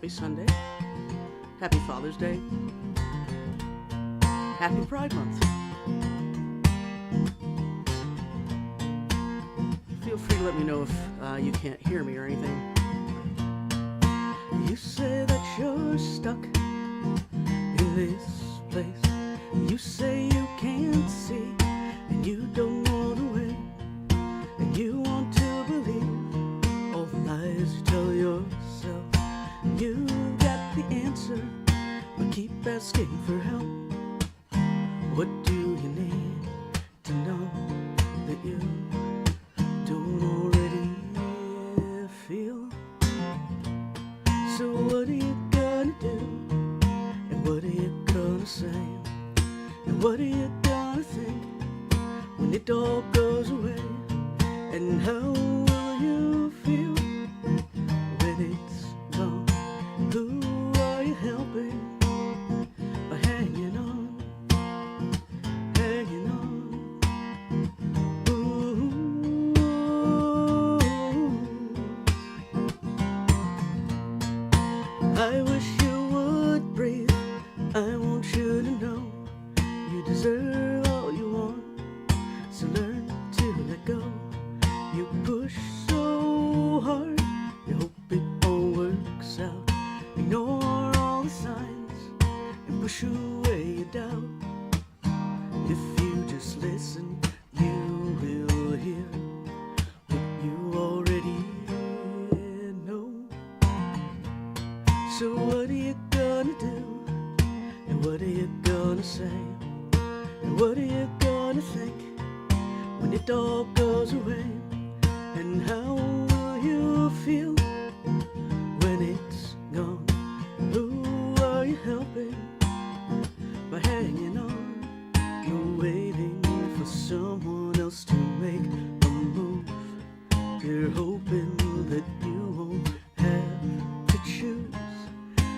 Happy Sunday. Happy Father's Day. Happy Pride Month. Feel free to let me know if you can't hear me or anything. You say that you're stuck in this place. You say you can't see and you don't want to wait. And you want to believe all the lies you tell yourself. You got the answer, but keep asking for help. What do you need to know that you don't already feel? So what are you gonna do? And what are you gonna say? And what are you gonna think when it all goes away? And how will you feel when it's gone? Who are you helping by hanging on? Hanging on. Ooh. I wish you would breathe. I want you to know you deserve all you want. So learn to let go. You push so hard, you hope it all works out. Ignore all the signs and push away your doubt. If you just listen, you will hear what you already know. So what are you gonna do? And what are you gonna say? And what are you gonna think when it all goes away? And how will you feel when it's gone? Who are you helping by hanging on? You're waiting for someone else to make a move. You're hoping that you won't have to choose.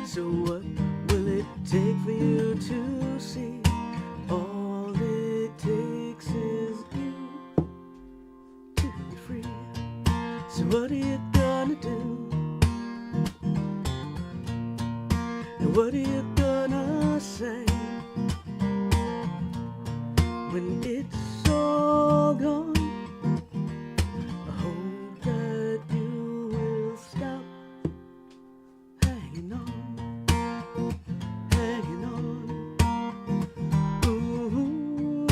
So what will it take for you to see? All it takes is you to be free. So what are you gonna do? And what are you gonna say when it's all gone? I hope that you will stop hanging on, hanging on. Ooh.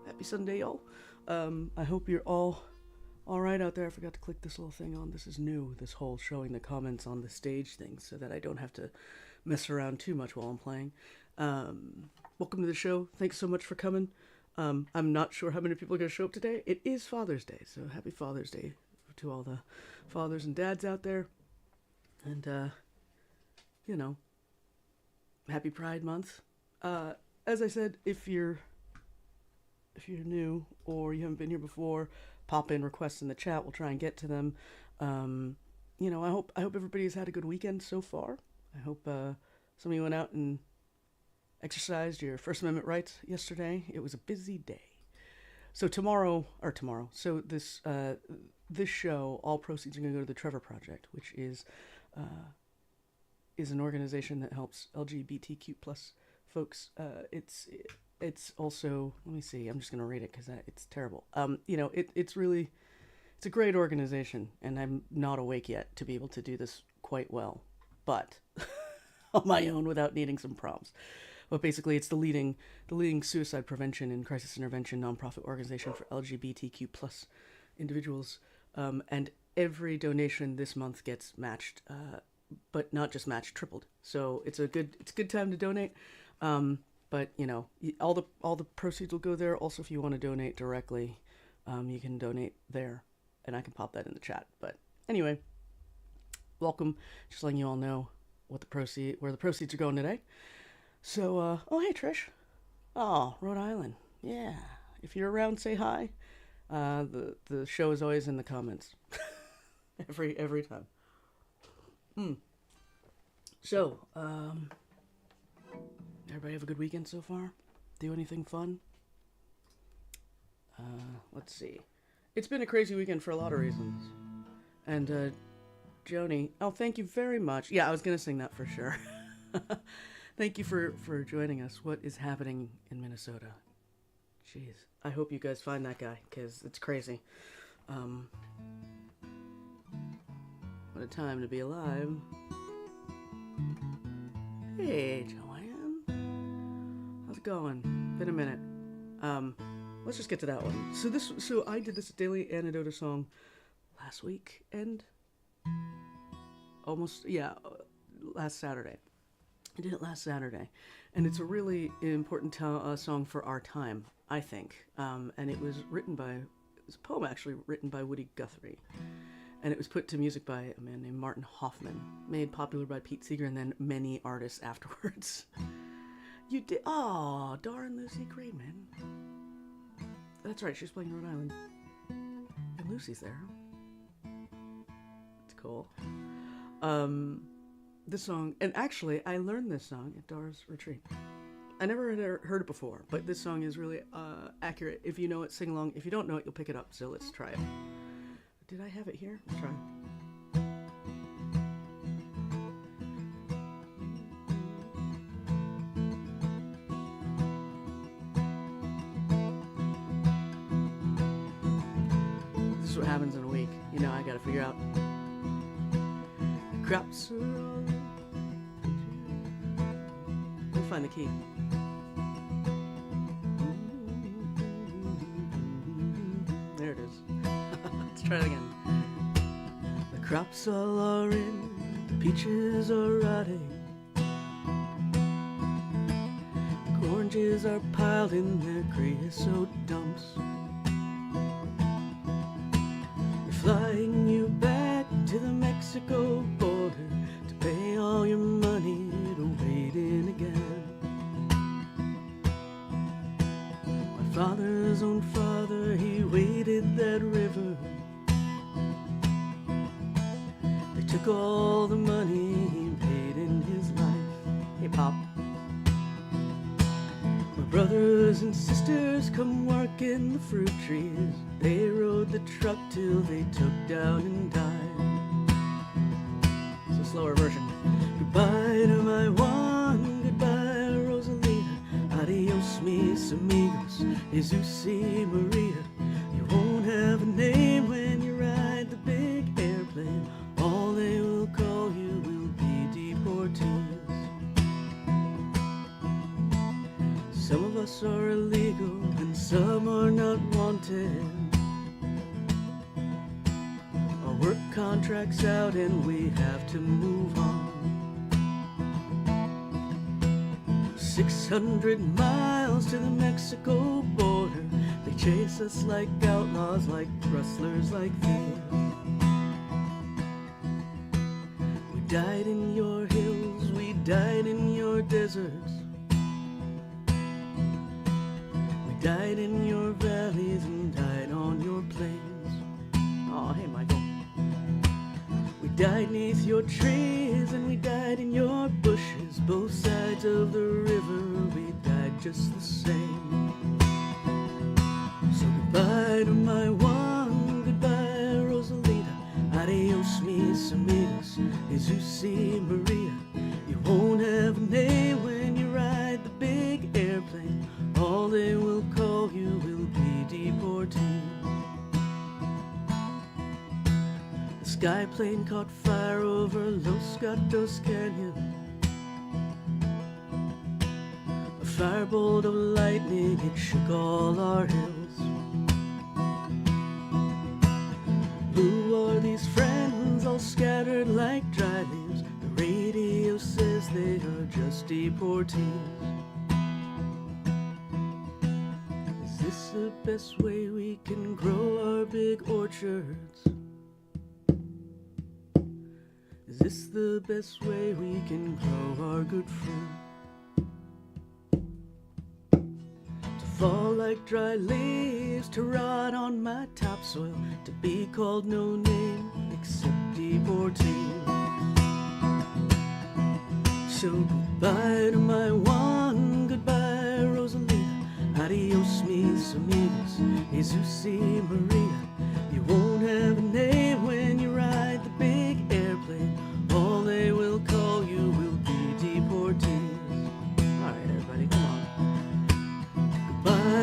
Happy Sunday, y'all. I hope you're all right out there. I forgot to click this little thing on. This is new, this whole showing the comments on the stage thing, so that I don't have to mess around too much while I'm playing. Welcome to the show. Thanks so much for coming. I'm not sure how many people are going to show up today. It is Father's Day, so happy Father's Day to all the fathers and dads out there. And, you know, happy Pride Month. As I said, if you're new or you haven't been here before, pop in requests in the chat. We'll try and get to them. You know, I hope everybody's had a good weekend so far. I hope some of you went out and exercised your First Amendment rights yesterday. It was a busy day. So so this show, all proceeds are going to go to the Trevor Project, which is an organization that helps LGBTQ plus folks. It's also, let me see, I'm just going to read it because it's terrible. You know, it's a great organization, and I'm not awake yet to be able to do this quite well, but on my own without needing some prompts. But basically, it's the leading suicide prevention and crisis intervention nonprofit organization for LGBTQ plus individuals. And every donation this month gets matched, but not just matched, tripled. So it's a good time to donate. But you know, all the proceeds will go there. Also, if you want to donate directly, you can donate there, and I can pop that in the chat. But anyway, welcome. Just letting you all know where the proceeds are going today. So, oh hey Trish, oh Rhode Island, yeah. If you're around, say hi. The show is always in the comments, every time. So, everybody have a good weekend so far? Do anything fun? Let's see. It's been a crazy weekend for a lot of reasons. And Joni, oh, thank you very much. Yeah, I was gonna sing that for sure. Thank you for joining us. What is happening in Minnesota? Jeez, I hope you guys find that guy because it's crazy. Um, what a time to be alive. Hey, Joanne, how's it going? Been a minute. Let's just get to that one. So I did this Daily Anecdota song last week and last Saturday. I did it last Saturday, and it's a really important song for our time, I think. And it was a poem actually written by Woody Guthrie, and it was put to music by a man named Martin Hoffman, made popular by Pete Seeger and then many artists afterwards. You did? Oh, darn Lucy Graydman. That's right, she's playing Rhode Island. And Lucy's there. It's cool. This song, and actually, I learned this song at Dara's retreat. I never had heard it before, but this song is really accurate. If you know it, sing along. If you don't know it, you'll pick it up, so let's try it. Did I have it here? Let's try. This is what happens in a week. You know, I gotta figure out. The crops are all... We'll find the key. There it is. Let's try it again. The crops all are in, the peaches are rotting, the oranges are piled in their creosote dumps. They're flying you back to the Mexico border to pay all your money to wade in again. My father's own father, he waded that river. They took all the money he paid in his life. Hey, Pop. My brothers and sisters come work in the fruit trees. They rode the truck till they took down and died. It's a slower version. Goodbye to my one, goodbye Rosalita. Adios mis amigos, Jesus y Maria. You won't have a name when you ride the big airplane. All they will call you will be deportees. Some of us are illegal and some are not wanted. Our work contract's out and we have to move on. 600 miles to the Mexico border. They chase us like outlaws, like rustlers, like thieves. We died in your hills, we died in your deserts. We died in your valleys and died on your plains. Oh, hey, Michael. We died neath your trees and we died in your bushes. Both sides of the river, we died just the same. So goodbye to my one, goodbye Rosalita. Adios mis amigos, Jesus y Maria. You won't have a name when you ride the big airplane. All they will call you will be deportees. The sky plane caught fire over Los Gatos Canyon. A firebolt of lightning, it shook all our hills. Who are these friends all scattered like dry leaves? The radio says they are just deportees. Is this the best way we can grow our big orchards? Is this the best way we can grow our good fruit? To fall like dry leaves, to rot on my topsoil, to be called no name except deportee. So goodbye to my one, goodbye Rosalita. Adios mis amigos, Jesus y Maria.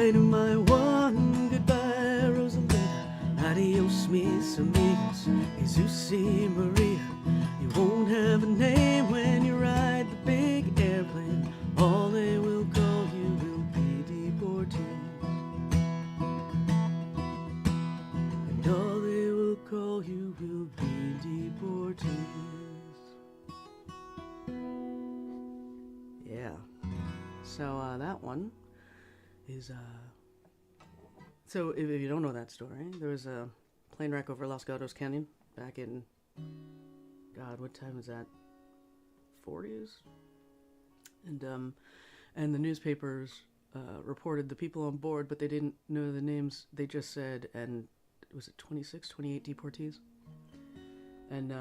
Goodbye to my one, goodbye Rosalinda. Adios mis amigos, Jesus y Maria. You won't have a name when you ride the big airplane. All they will call you will be deportees. And all they will call you will be deportees. Yeah. So that one is so if you don't know that story, there was a plane wreck over Los Gatos Canyon back in, God, what time is that? 40s? And the newspapers reported the people on board, but they didn't know the names. They just said, and was it 26, 28 deportees? And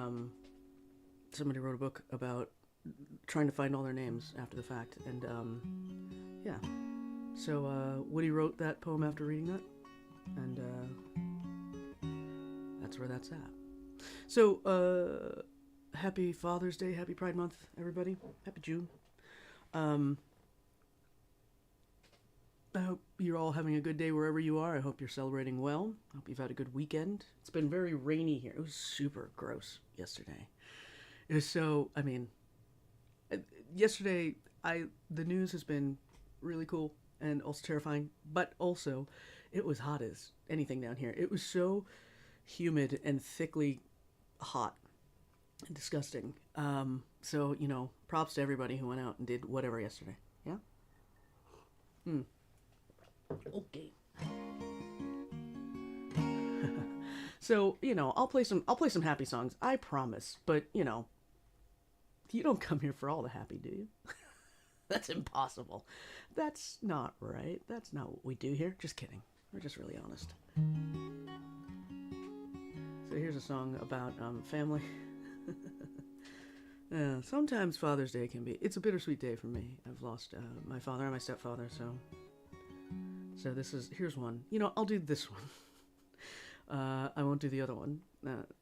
somebody wrote a book about trying to find all their names after the fact. And yeah. So Woody wrote that poem after reading that. And that's where that's at. So happy Father's Day, happy Pride Month, everybody. Happy June. I hope you're all having a good day wherever you are. I hope you're celebrating well. I hope you've had a good weekend. It's been very rainy here. It was super gross yesterday. It was so, I mean, yesterday, the news has been really cool and also terrifying, but also it was hot as anything down here. It was so humid and thickly hot and disgusting. So, you know, props to everybody who went out and did whatever yesterday. Yeah? Okay. So, you know, I'll play some happy songs, I promise. But, you know, you don't come here for all the happy, do you? That's impossible. That's not right. That's not what we do here. Just kidding. We're just really honest. So here's a song about family. Sometimes Father's Day it's a bittersweet day for me. I've lost my father and my stepfather, so here's one. You know, I'll do this one. I won't do the other one,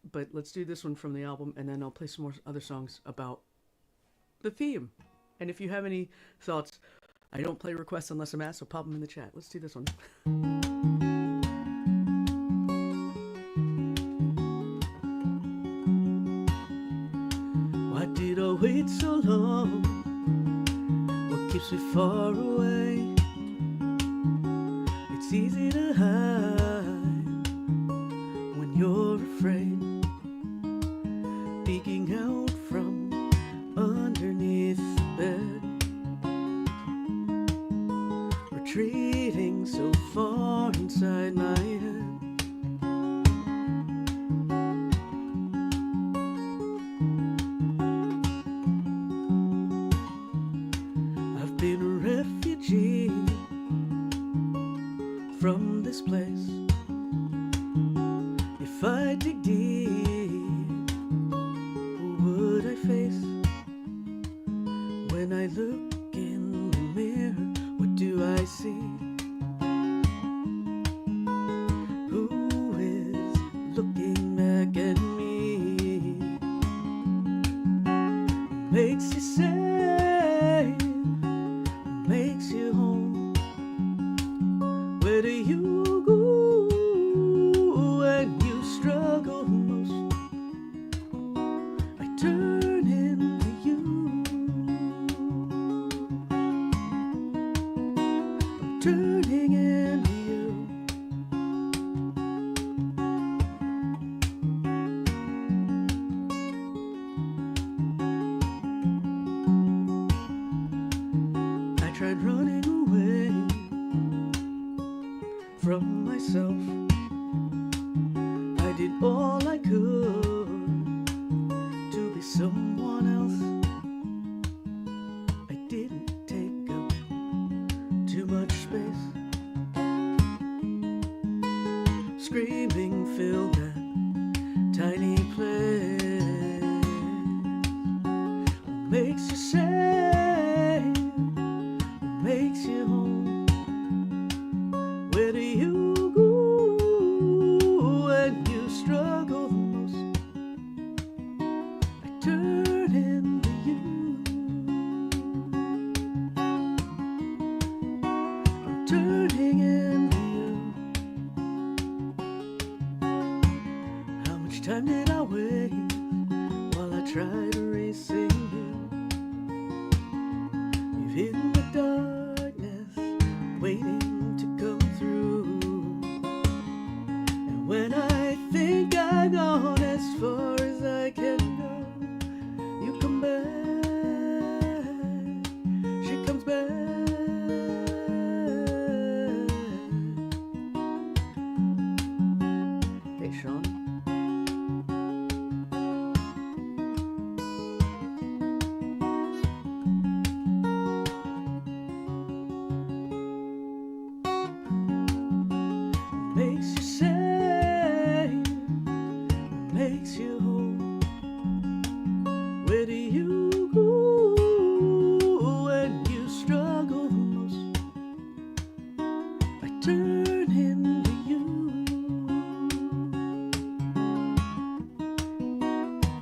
but let's do this one from the album, and then I'll play some more other songs about the theme. And if you have any thoughts, I don't play requests unless I'm asked, so pop them in the chat. Let's do this one. Why did I wait so long? What keeps me far away? It's easy to hide when you're afraid, peeking out from underneath the bed, retreating so far inside my head. I've been a refugee from this place. If I dig deep, what would I face? When I look in the mirror, what do I see? Who is looking back at me? What makes you safe? What makes you home? Where do you go when you struggle most? I turn into you. I'm turning into you. I tried running away from myself. I did all I could to be someone else. I didn't take up too much space. Screaming filled that tiny place. What makes you safe? What makes you home? Where do you go when you struggle the most? I turn into you. I'm turning into time did I wait while I tried erasing you? You've hidden the darkness, waiting to come through. And when I think I've gone as far as I can go, you come back. She comes back. Hey, Sean. Makes you say, makes you whole. Where do you go when you struggle the most? I turn into you.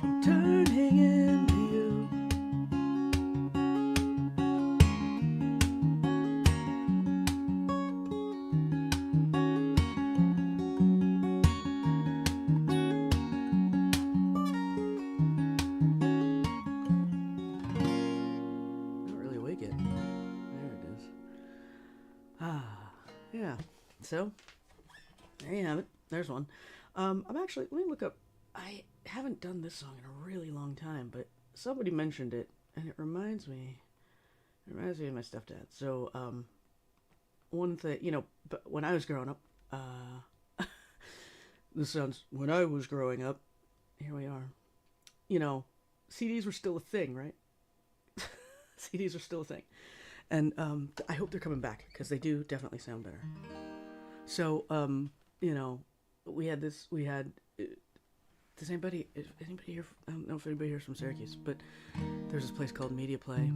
I'm turning into you. Not really awake yet. There it is. Yeah. So, there you have it. There's one. I'm actually, let me look up. I haven't done this song in a really long time, but somebody mentioned it, and it reminds me of my stepdad. So, one thing, but when I was growing up, this sounds, when I was growing up, here we are. CDs were still a thing, right? CDs are still a thing. And I hope they're coming back, because they do definitely sound better. So, we had, does anybody here, I don't know if anybody here's from Syracuse, but there's this place called Media Play.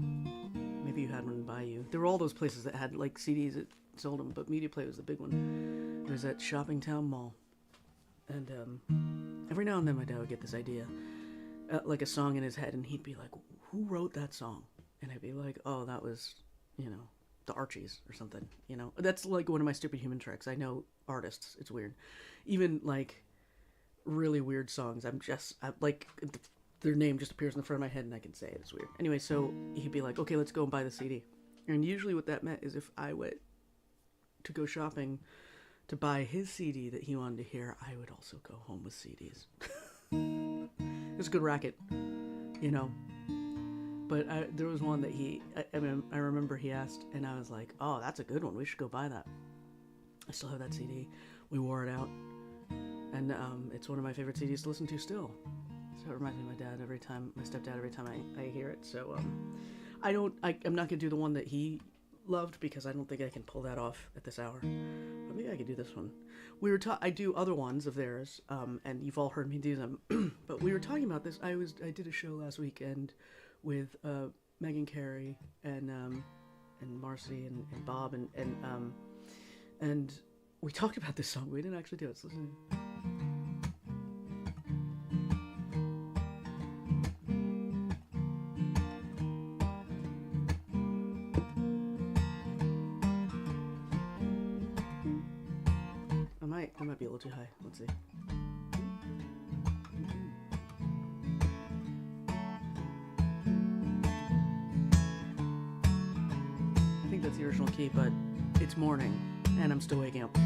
Maybe you had one by you. There were all those places that had, like, CDs that sold them, but Media Play was the big one. It was at Shopping Town Mall. And every now and then my dad would get this idea, like a song in his head, and he'd be like, who wrote that song? And I'd be like, oh, that was, the Archies or something, That's like one of my stupid human tricks. I know artists. It's weird. Even, like, really weird songs. I like, their name just appears in the front of my head and I can say it. It's weird. Anyway, so he'd be like, okay, let's go and buy the CD. And usually what that meant is if I went to go shopping to buy his CD that he wanted to hear, I would also go home with CDs. It was a good racket, But there was one that I remember he asked, and I was like, oh, that's a good one. We should go buy that. I still have that CD. We wore it out. And it's one of my favorite CDs to listen to still. So it reminds me of my stepdad every time I hear it. So I'm not going to do the one that he loved, because I don't think I can pull that off at this hour. But maybe I could do this one. I do other ones of theirs, and you've all heard me do them. But we were talking about this. I did a show last weekend with Megan Carey and Marcy and Bob and we talked about this song. We didn't actually do it. Let's listen. I might be a little too high. Let's see. That's the original key, but it's morning and I'm still waking up.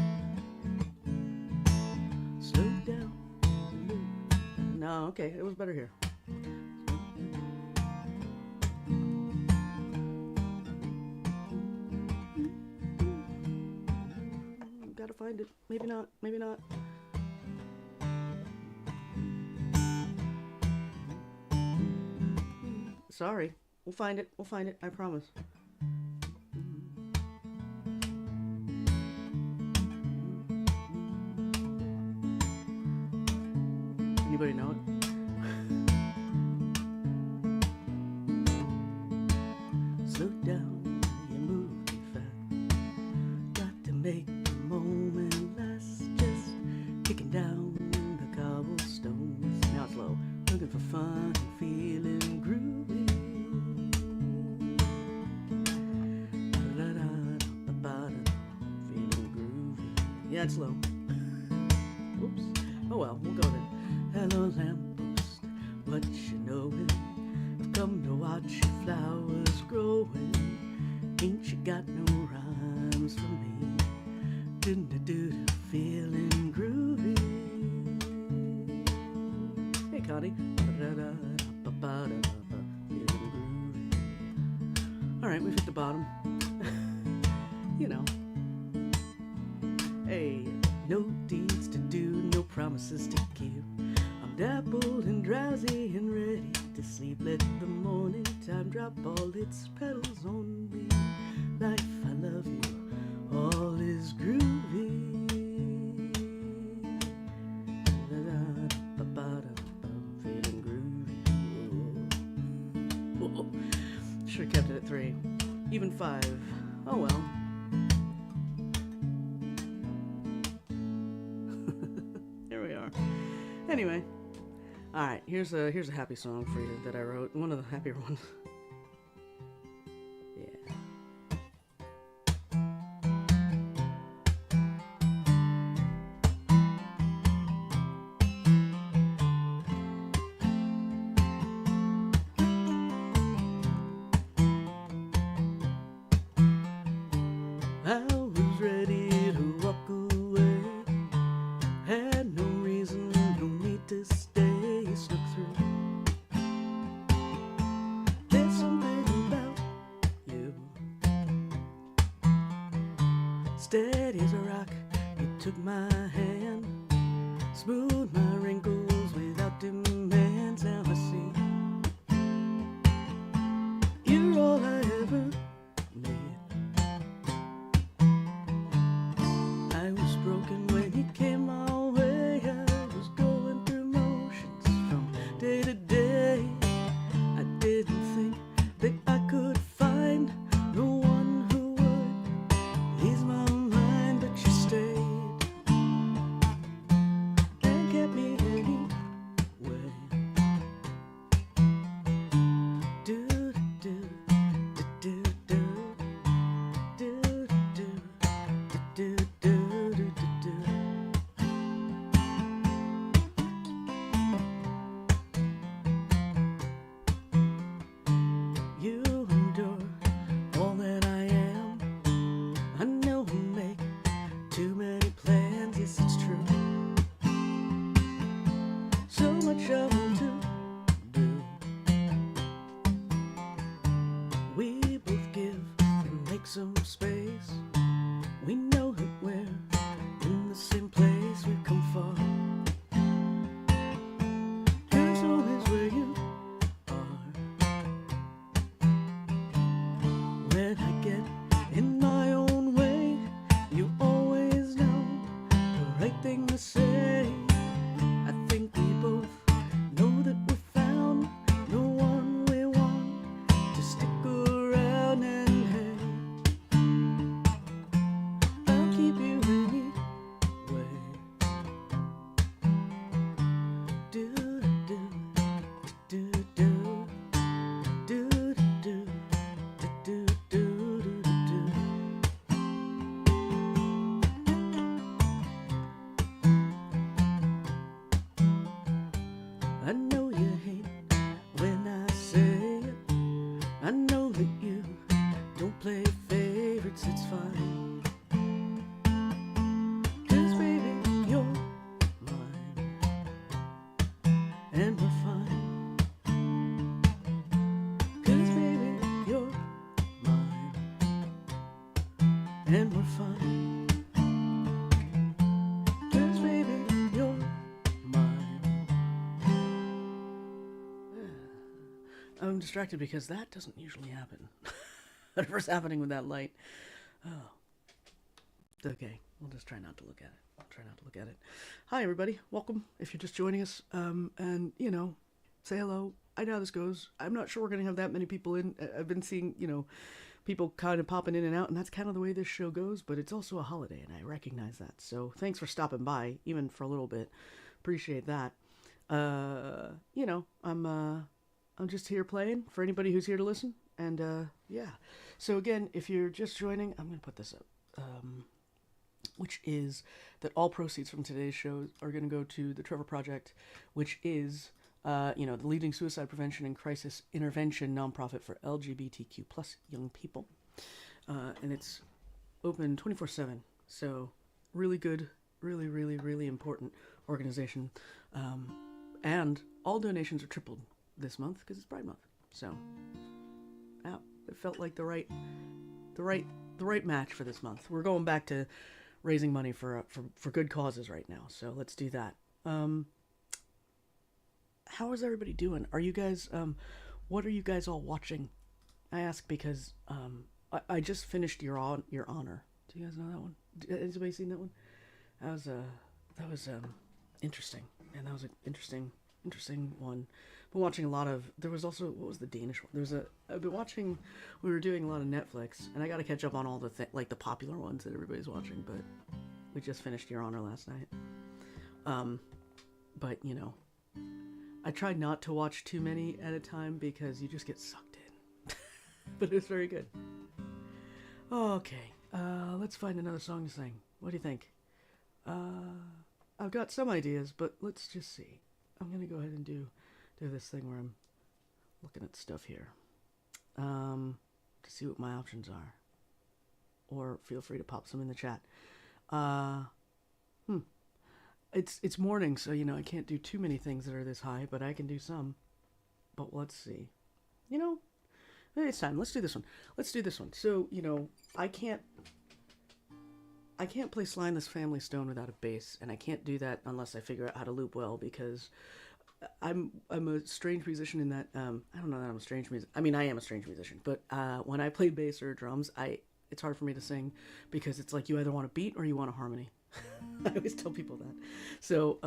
Slow down. No, okay, it was better here. Gotta find it. Maybe not. Maybe not. Sorry. We'll find it. We'll find it. I promise. Anybody know it? Slow down, you move too fast. Got to make the moment last. Just kicking down the cobblestones. Now it's low. Looking for fun and feeling groovy. Feeling groovy. Yeah, it's low. Oops. Oh well, we'll go then. Hello lamppost, what you knowin'? I've come to watch your flowers growing. Ain't you got no rhymes for me? Do feeling groovy. Hey Connie. Alright, we've hit the bottom. You know. Hey, no deeds to do, no promises to keep. I'm dappled and drowsy and ready to sleep. Let the morning time drop all its petals on me. Life, I love you, all is groovy. Feeling groovy. Should have kept it at 3. Even 5. Oh well. Here we are. Anyway. Alright, here's a happy song for you that I wrote. One of the happier ones. Yeah. I was ready to walk away. Had no reason, no need to stay. Snuck through. There's something about you. Steady as a rock, you took my hand. Smoothed my wrinkles without demands. Now I see you're all I ever need. I was broken when you came my way. I was going through motions from day to day. I didn't think that I could find the one who would ease my mind, but you stayed and kept me anyway. Do do do do do do do do do do do. You endure all that I am. I know we make too many plans. Yes, it's true. So much I want to do. We both give and make some space. We know that we're in the same place. We've come far. Here's always where you are. When I get in my own way, you always know the right thing to say. I think we both know that we found the one we want to stick around, and hey, I'll keep you anyway. Do do do do do do do do do do. I know you hate when I say it. I know that you don't play favorites, it's fine. 'Cause baby, you're mine, and we're fine. 'Cause baby, you're mine, and we're fine. 'Cause baby, you're mine. I'm distracted because that doesn't usually happen. Whatever's happening with that light. Oh. It's okay. We'll just try not to look at it. Hi, everybody. Welcome, if you're just joining us. And, you know, say hello. I know how this goes. I'm not sure we're going to have that many people in. I've been seeing, you know, people kind of popping in and out, and that's kind of the way this show goes, but it's also a holiday, and I recognize that. So thanks for stopping by, even for a little bit. Appreciate that. You know, I'm just here playing for anybody who's here to listen. And, yeah. So again, if you're just joining, I'm going to put this up. which is that all proceeds from today's show are going to go to the Trevor Project, which is, the leading suicide prevention and crisis intervention nonprofit for LGBTQ plus young people. And it's open 24/7. So really good, really, really, really important organization. And all donations are tripled this month because it's Pride Month. So, yeah, it felt like the right match for this month. We're going back to raising money for good causes right now. So let's do that. How is everybody doing? Are you guys? What are you guys all watching? I ask because I just finished Your Honor. Do you guys know that one? Has anybody seen that one? That was interesting, and that was an interesting one. I've been watching a lot of. There was also, what was the Danish one? I've been watching. We were doing a lot of Netflix, and I got to catch up on all the the popular ones that everybody's watching. But we just finished Your Honor last night. But I tried not to watch too many at a time because you just get sucked in. But it was very good. Okay, let's find another song to sing. What do you think? I've got some ideas, but let's just see. I'm gonna go ahead and do this thing where I'm looking at stuff here, to see what my options are. Or feel free to pop some in the chat. It's morning, so I can't do too many things that are this high, but I can do some. But let's see. Maybe it's time. Let's do this one. So, I can't play Sly and the Family Stone without a bass, and I can't do that unless I figure out how to loop well, because I'm a strange musician in that, I don't know that I'm a strange musician. I mean, I am a strange musician, but when I play bass or drums, it's hard for me to sing, because it's like you either want a beat or you want a harmony. I always tell people that. So,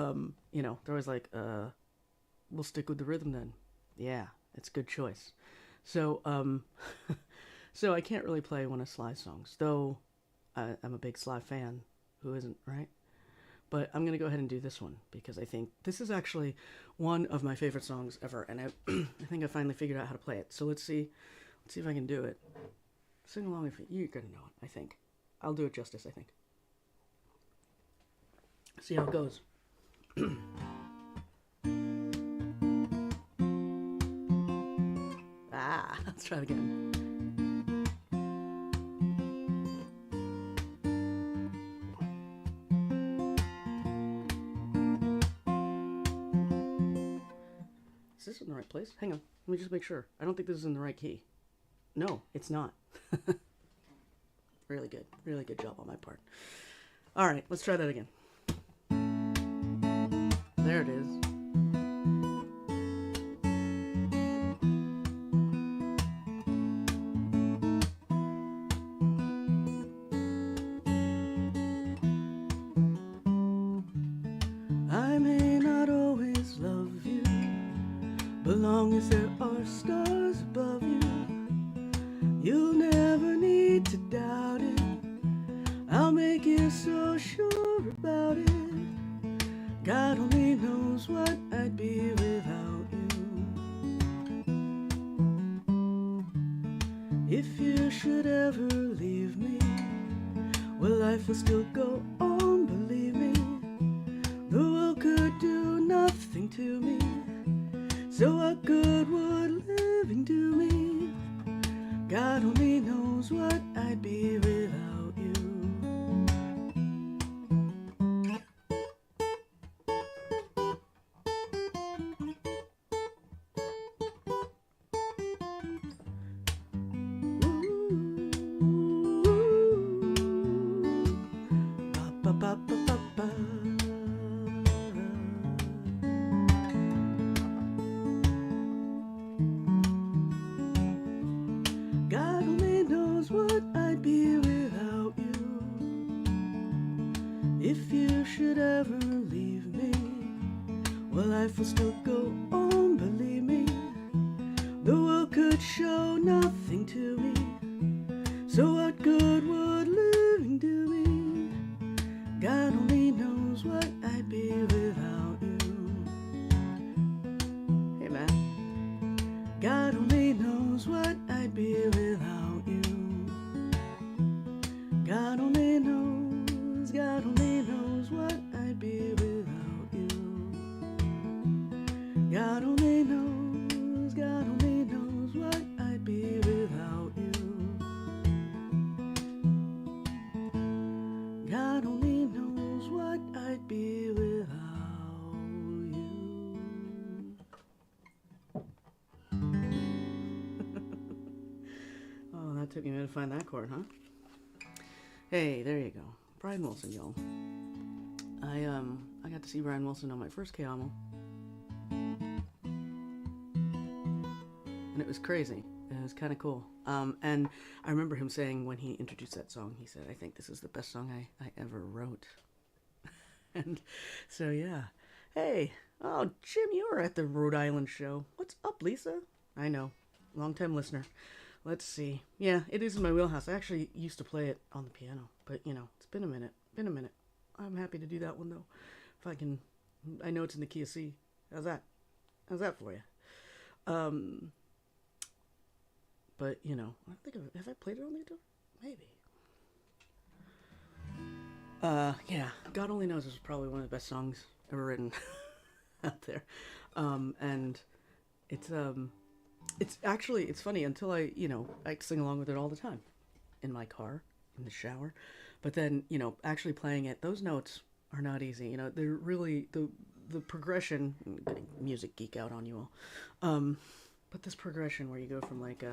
they're always like, we'll stick with the rhythm then. Yeah, it's a good choice. So, so I can't really play one of Sly's songs, though I'm a big Sly fan. Who isn't, right? But I'm going to go ahead and do this one, because I think this is actually one of my favorite songs ever, and I think I finally figured out how to play it. So let's see if I can do it. Sing along if you're going to know it, I think. I'll do it justice, I think. See how it goes. Let's try it again. Is this in the right place? Hang on, let me just make sure. I don't think this is in the right key. No, it's not. Really good job on my part. All right, let's try that again. There it is. I may not always love you, but long as there are stars above you, you'll never need to doubt it. I'll make you so sure about it. God only knows what I'd be without you. If you should ever leave me, well, life will still go on, believe me. The world could do nothing to me, so what good would living do me? God only knows what I'd be without you. God only knows what I'd be without you. If you should ever leave me, well, life will still go on, believe me. The world could show nothing to me, so what good would living do me? God only knows what I'd be without you. Hey man, God only knows what I'd be without you. God only knows, find that chord, huh? Hey, there you go. Brian Wilson, y'all. I got to see Brian Wilson on my first K-Amo. And it was crazy. It was kind of cool. And I remember him saying when he introduced that song, he said, I think this is the best song I ever wrote. And so, yeah. Hey, oh, Jim, you were at the Rhode Island show. What's up, Lisa? I know. Long-time listener. Let's see. Yeah, it is in my wheelhouse. I actually used to play it on the piano. But, it's been a minute. I'm happy to do that one, though. If I can... I know it's in the key of C. How's that? How's that for you? But, I think have I played it on the guitar? Maybe. Yeah, God Only Knows is probably one of the best songs ever written out there. And it's actually, it's funny until I sing along with it all the time in my car, in the shower. But then, actually playing it, those notes are not easy. They're really, the progression, I'm getting music geek out on you all. But this progression where you go from like,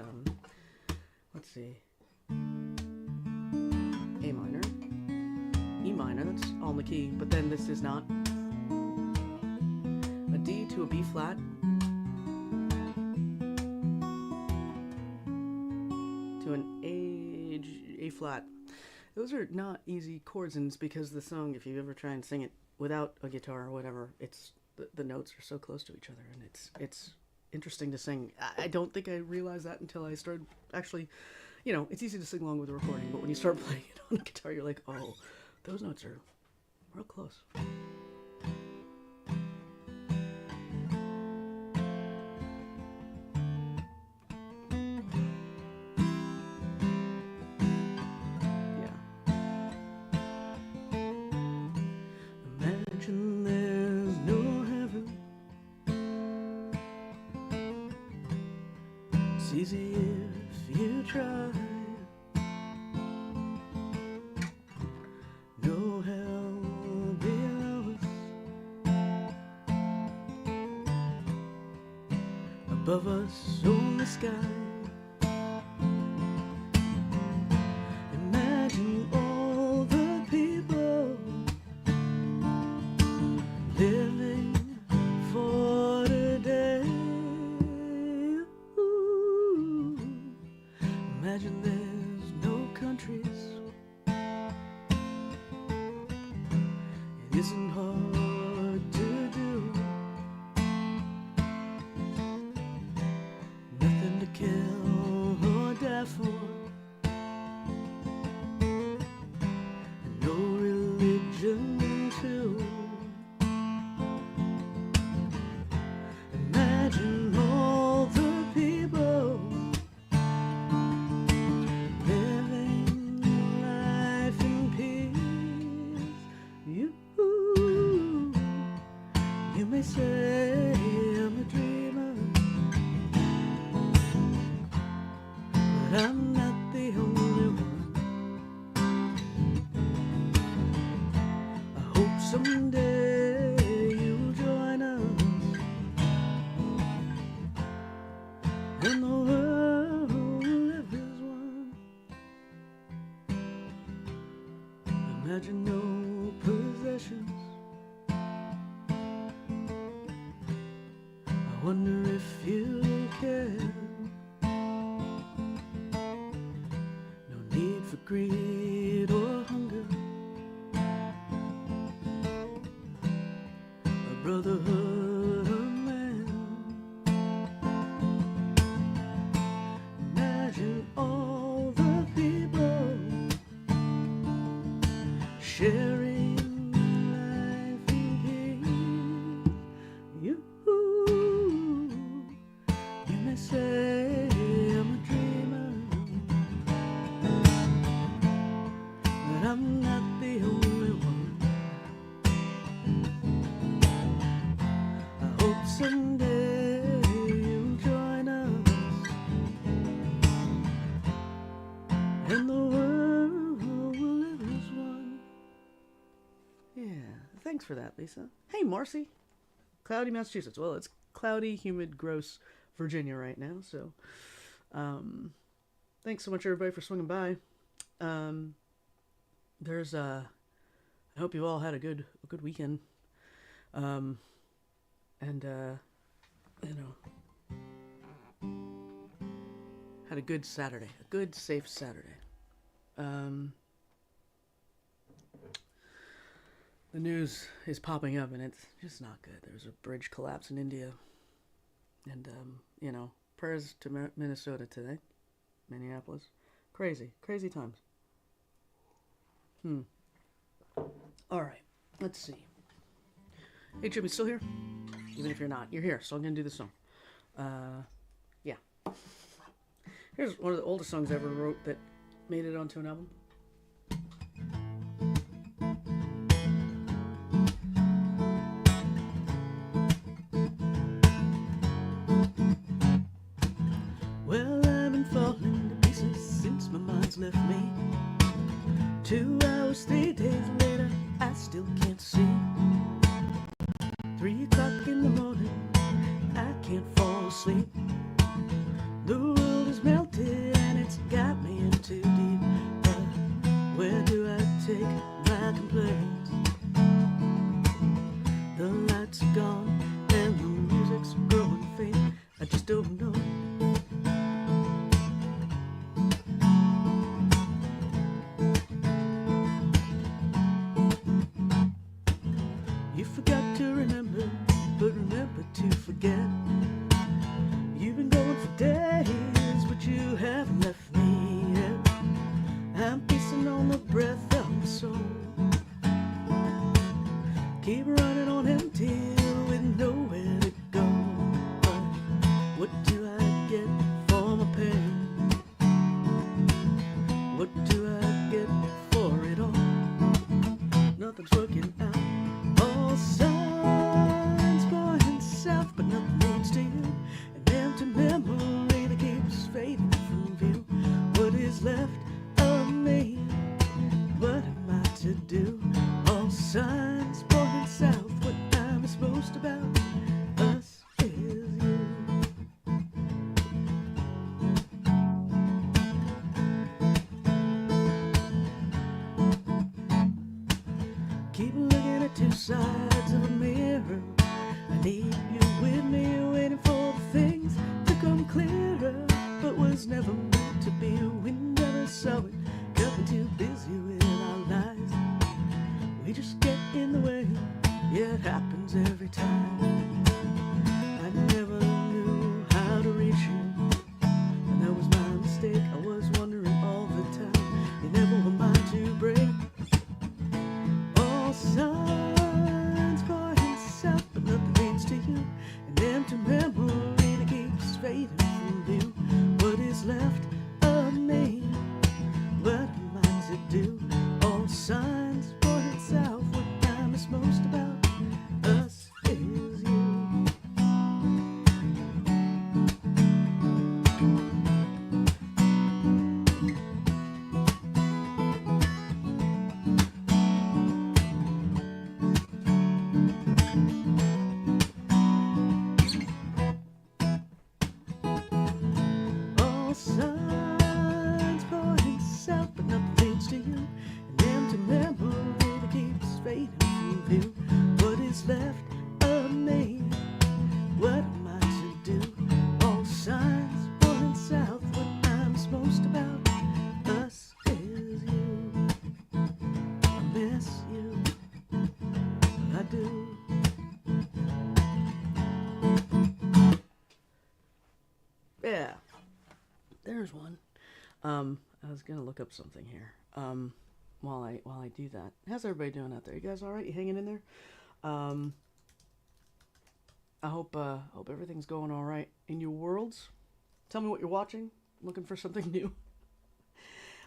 let's see, A minor, E minor, that's all in the key, but then this is not. A D to a B flat. To an A flat. Those are not easy chords, and it's because the song, if you ever try and sing it without a guitar or whatever, it's the notes are so close to each other, and it's interesting to sing. I don't think I realized that until I started actually, it's easy to sing along with a recording, but when you start playing it on a guitar, you're like, oh, those notes are real close. Imagine there's no heaven. It's easy if you try. No hell below us. Above us only sky. Imagine all the people living for today. Ooh. Imagine there's no countries. It isn't hard to do. Nothing to kill or die for. And no religion too. Imagine all the people living life in peace. You may say I'm a dreamer, but I'm not the only one. I hope someday you'll join us, and the world will live as one. Imagine no possessions. I wonder if you can. No need for greed or hunger. A brotherhood of man. Imagine all the people sharing life in peace. You may say I'm a dreamer, but I'm not the only one. I hope someday you'll join us, and the world will live as one. Yeah, thanks for that, Lisa. Hey, Marcy. Cloudy, Massachusetts. Well, it's cloudy, humid, gross Virginia right now, so thanks so much, everybody, for swinging by. Um, there's I hope you all had a good weekend. Um, and you know, had a good Saturday, a good safe Saturday. Um, the news is popping up, and it's just not good. There was a bridge collapse in India, and prayers to Minnesota today, Minneapolis. Crazy, crazy times. All right, let's see. Hey, Jim, you still here? Even if you're not, you're here, so I'm gonna do this song. Yeah. Here's one of the oldest songs I ever wrote that made it onto an album. Well, I've been falling to pieces since my mind's left me. 2 hours, 3 days later, I still can't see. 3 o'clock in the morning, I can't fall asleep. The world is melted and it's got me in too deep. But where do I take my complaints? The lights are gone and the music's growing faint. I just don't know. You forgot to remember, but remember to forget. You've been going for days, but you haven't left me yet. I'm pacing on the breath of my soul. Keep running on empty with nowhere to go. But what do I get for my pain? What do I get for it all? Nothing's working out. All signs pointing south, but nothing leads to you. An empty memory that keeps fading from view. What is left of me? What am I to do? All signs pointing south. What I'm supposed about us is you. Keep looking at 2 sides of a mirror. I need you with me, waiting for the things to come clearer. But was never meant to be. We never saw it coming, too busy with our lives. We just get in the way. Yeah, it happens every time. I never knew how to reach you, and that was my mistake. I was wondering all the time. You never were mine to break. All signs pointing south, but nothing leads to you. An empty memory that keeps fading from view. What is left of me? What am I to do? All signs pointing south. What time is most about us is you. All signs pointing south, but nothing leads to you. An empty memory that keeps fading from view. What is left of me? What am I to do? All signs pointing south. What I'm supposed about us is you. I miss you. I do. Yeah. There's one. I was gonna look up something here. While I do that, how's everybody doing out there? You guys all right? You hanging in there? I hope everything's going all right in your worlds. Tell me what you're watching. Looking for something new.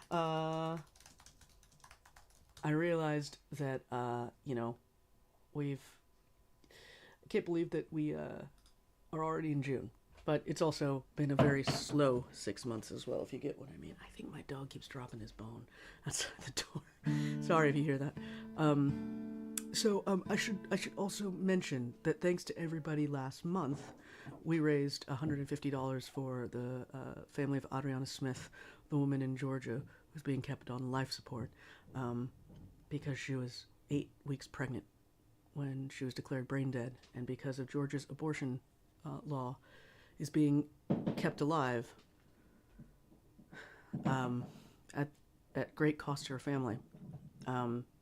I realized that we've. I can't believe that we are already in June. But it's also been a very slow 6 months as well, if you get what I mean. I think my dog keeps dropping his bone outside the door. Sorry if you hear that. I should also mention that thanks to everybody last month, we raised $150 for the family of Adriana Smith, the woman in Georgia who's being kept on life support because she was 8 weeks pregnant when she was declared brain dead, and because of Georgia's abortion law, is being kept alive at great cost to her family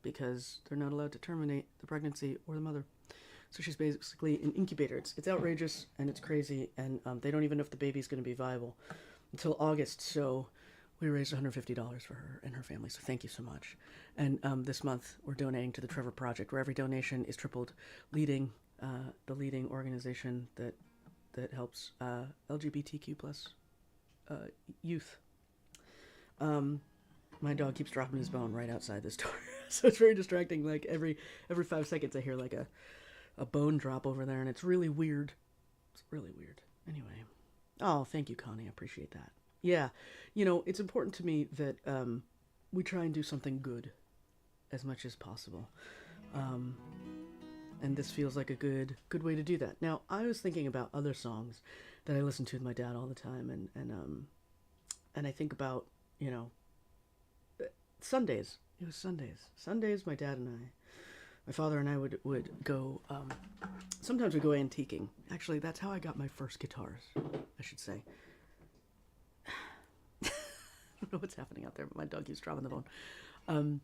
because they're not allowed to terminate the pregnancy or the mother. So she's basically an incubator. It's outrageous and it's crazy, and they don't even know if the baby's going to be viable until August. So we raised $150 for her and her family. So thank you so much. And this month we're donating to the Trevor Project, where every donation is tripled, the leading organization that helps LGBTQ plus youth. My dog keeps dropping his bone right outside this door, so it's very distracting. Like every 5 seconds, I hear like a bone drop over there, and it's really weird. It's really weird. Anyway, oh, thank you, Connie. I appreciate that. Yeah, it's important to me that we try and do something good as much as possible, and this feels like a good way to do that. Now, I was thinking about other songs that I listen to with my dad all the time, and I think about Sundays. It was Sundays. Sundays, my dad and my father and I would go. Sometimes we go antiquing. Actually, that's how I got my first guitars, I should say. I don't know what's happening out there, but my dog keeps dropping the bone.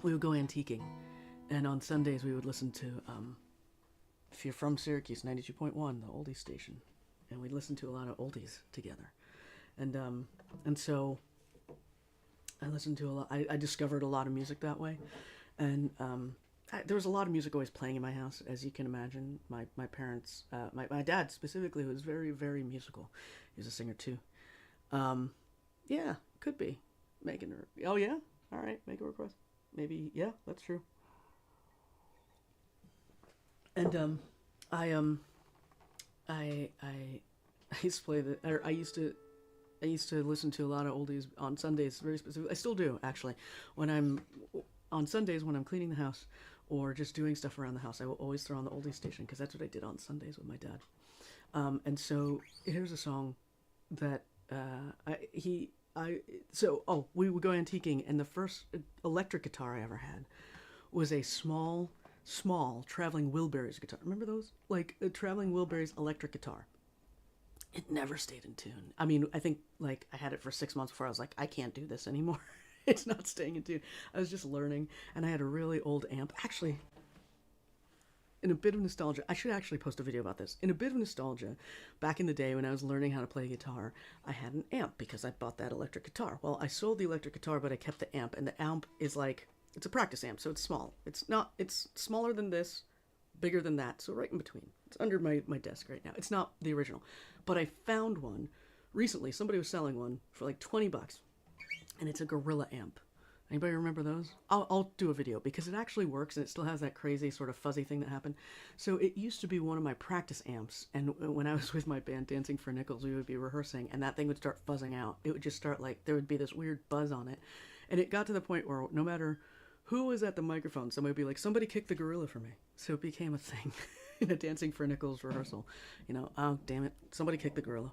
We would go antiquing, and on Sundays we would listen to, if you're from Syracuse, 92.1, the oldies station, and we'd listen to a lot of oldies together, and so I listened to a lot. I discovered a lot of music that way, and there was a lot of music always playing in my house, as you can imagine. My parents, my dad specifically, was very, very musical. He was a singer too. Yeah, could be making her. Oh yeah, all right, make a request. Maybe, yeah, that's true. And I used to play I used to listen to a lot of oldies on Sundays, very specific. I still do, actually. On Sundays when I'm cleaning the house or just doing stuff around the house, I will always throw on the oldies station because that's what I did on Sundays with my dad. And so here's a song that we would go antiquing, and the first electric guitar I ever had was a small Traveling Wilburys guitar. Remember those? Like a Traveling Wilburys electric guitar. It never stayed in tune. I mean, I think like I had it for 6 months before I was like, I can't do this anymore. It's not staying in tune. I was just learning, and I had a really old amp. Actually, in a bit of nostalgia, I should actually post a video about this. In a bit of nostalgia, back in the day when I was learning how to play guitar, I had an amp because I bought that electric guitar. Well, I sold the electric guitar, but I kept the amp, and the amp is like, it's a practice amp, so it's small. It's smaller than this, bigger than that, so right in between. It's under my desk right now. It's not the original, but I found one recently. Somebody was selling one for like $20, and it's a Gorilla amp. Anybody remember those? I'll do a video because it actually works, and it still has that crazy sort of fuzzy thing that happened. So it used to be one of my practice amps, and when I was with my band Dancing for Nickels, we would be rehearsing, and that thing would start fuzzing out. It would just start like, there would be this weird buzz on it, and it got to the point where no matter who was at the microphone, somebody would be like, somebody kick the Gorilla for me. So it became a thing in a Dancing for Nickels rehearsal. Oh, damn it, somebody kick the Gorilla.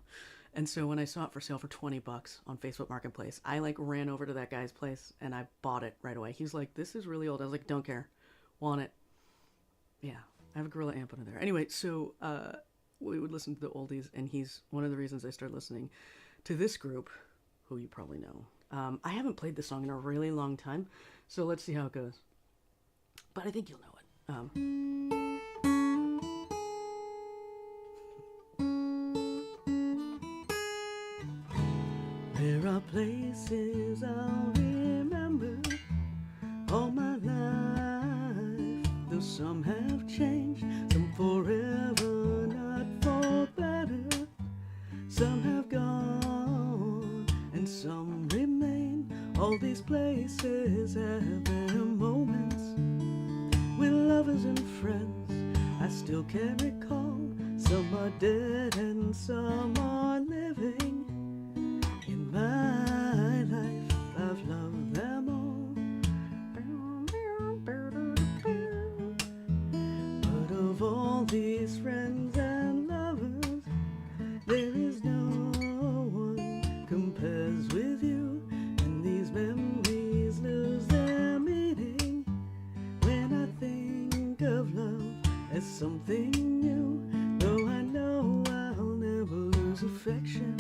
And so when I saw it for sale for $20 on Facebook Marketplace, I like ran over to that guy's place and I bought it right away. He was like, this is really old. I was like, don't care. Want it. Yeah, I have a Gorilla amp under there. Anyway, so we would listen to the oldies, and he's one of the reasons I started listening to this group, who you probably know. I haven't played this song in a really long time, so let's see how it goes. But I think you'll know it. There are places I'll remember all my life, though some have changed, some forever, not for better. Some have gone and some remain. All these places have their moments with lovers and friends I still can recall. Some are dead and some are living. In my life, I've loved them all. But of all these friends and lovers, there is no one compares with you. something new. Though I know I'll never lose affection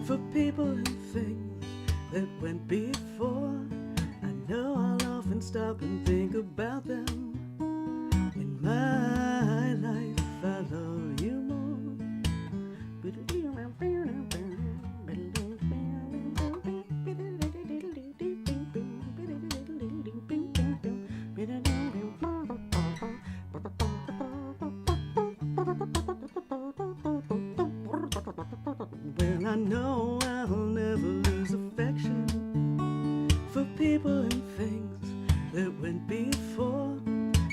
for people and things that went before. I know I'll often stop and think about them. In my life, I love you more. Well, I know I'll never lose affection for people and things that went before.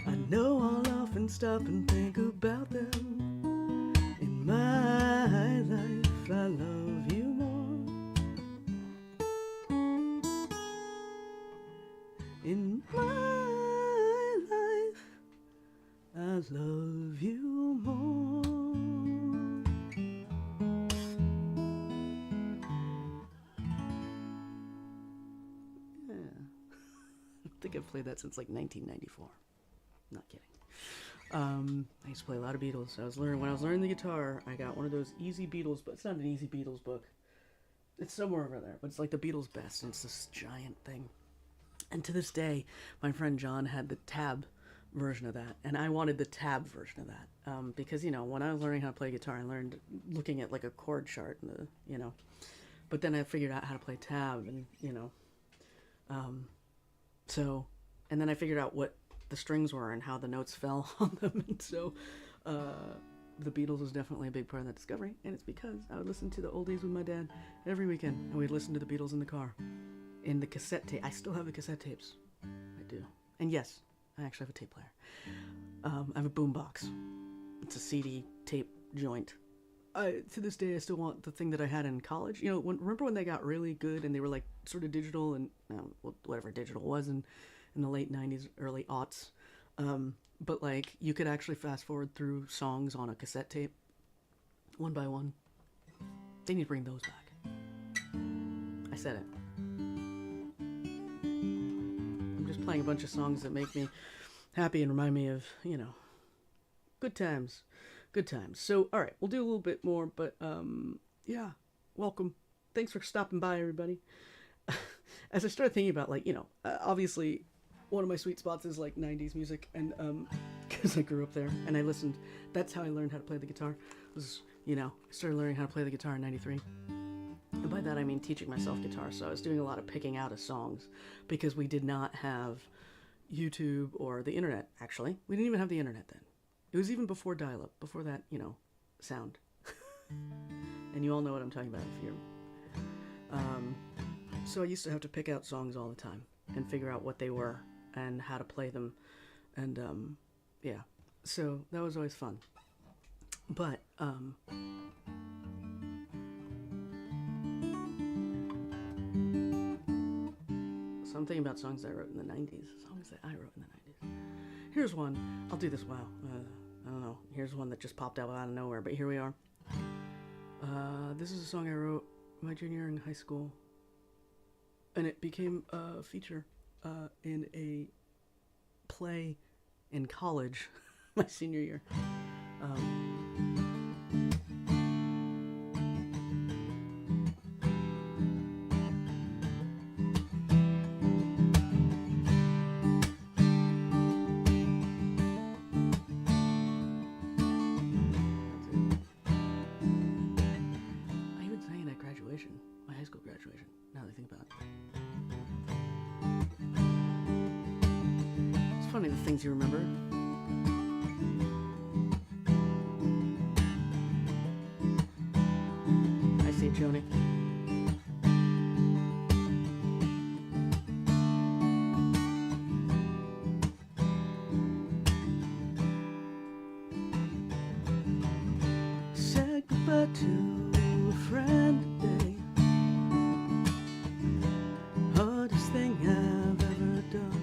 I know I'll often stop and think about them. In my life, I love you more. In my life, I love you more. Yeah. I think I've played that since like 1994. Not kidding. I used to play a lot of Beatles. When I was learning the guitar, I got one of those Easy Beatles, but it's not an Easy Beatles book. It's somewhere over there, but it's like the Beatles Best, and it's this giant thing. And to this day, my friend John had the tab version of that, and I wanted the tab version of that, because, you know, when I was learning how to play guitar, I learned looking at like a chord chart, and but then I figured out how to play tab, and, and then I figured out what the strings were and how the notes fell on them, and so the Beatles was definitely a big part of that discovery, and it's because I would listen to the oldies with my dad every weekend, and we'd listen to the Beatles in the car, in the cassette tape. I still have the cassette tapes. I do. And yes, I actually have a tape player. I have a boombox. It's a CD tape joint. To this day, I still want the thing that I had in college. You know, remember when they got really good and they were like sort of digital and whatever digital was in the late 90s, early aughts. But like you could actually fast forward through songs on a cassette tape, one by one. They need to bring those back. I said it. I'm just playing a bunch of songs that make me happy and remind me of, good times. Good times. So, all right, we'll do a little bit more, but yeah, welcome. Thanks for stopping by, everybody. As I started thinking about, obviously, one of my sweet spots is like 90s music, and because I grew up there and I listened. That's how I learned how to play the guitar. I started learning how to play the guitar in '93. And by that I mean teaching myself guitar. So I was doing a lot of picking out of songs because we did not have YouTube or the internet. Actually, we didn't even have the internet then. It was even before dial-up, before that, sound. And you all know what I'm talking about if you're... So I used to have to pick out songs all the time and figure out what they were and how to play them. And, yeah. So that was always fun. But, so I'm thinking about songs I wrote in the 90s. Songs that I wrote in the 90s. Here's one. I'll do this. Wow. I don't know. Here's one that just popped out of nowhere, but here we are. This is a song I wrote my junior year in high school, and it became a feature in a play in college my senior year. My high school graduation, now that I think about it. It's funny the things you remember. I see Joni. Said goodbye to a friend today. Hardest thing I've ever done.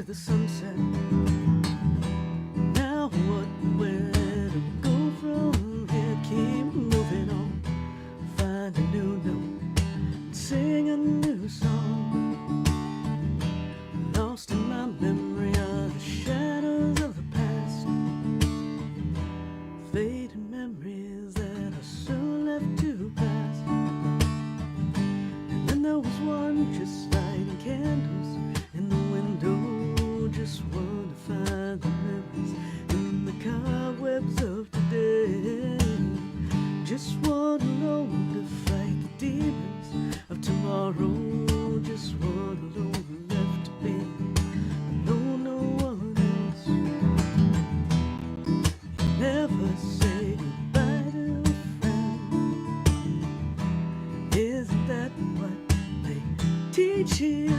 the sunset. Now what, where to go from here? Keep moving on, find a new note, sing a new song. Lost in my memory are the shadows of the past, fading memories that are soon left to pass. And then there was one just lighting candles in the window, just one to find the memories in the cobwebs of today. Just one alone to fight the demons of tomorrow. Just one alone left to be. No, no one else. Never say goodbye to a friend. Isn't that what they teach you?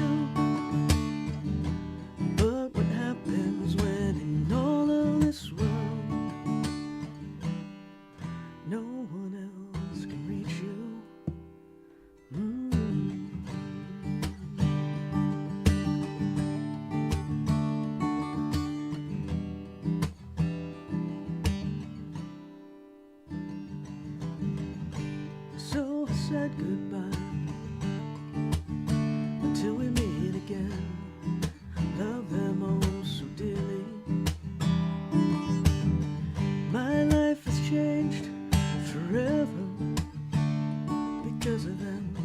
But what happens when in all of this world no one else can reach you? So I said goodbye until we meet again. Love them all so dearly. My life has changed forever because of them.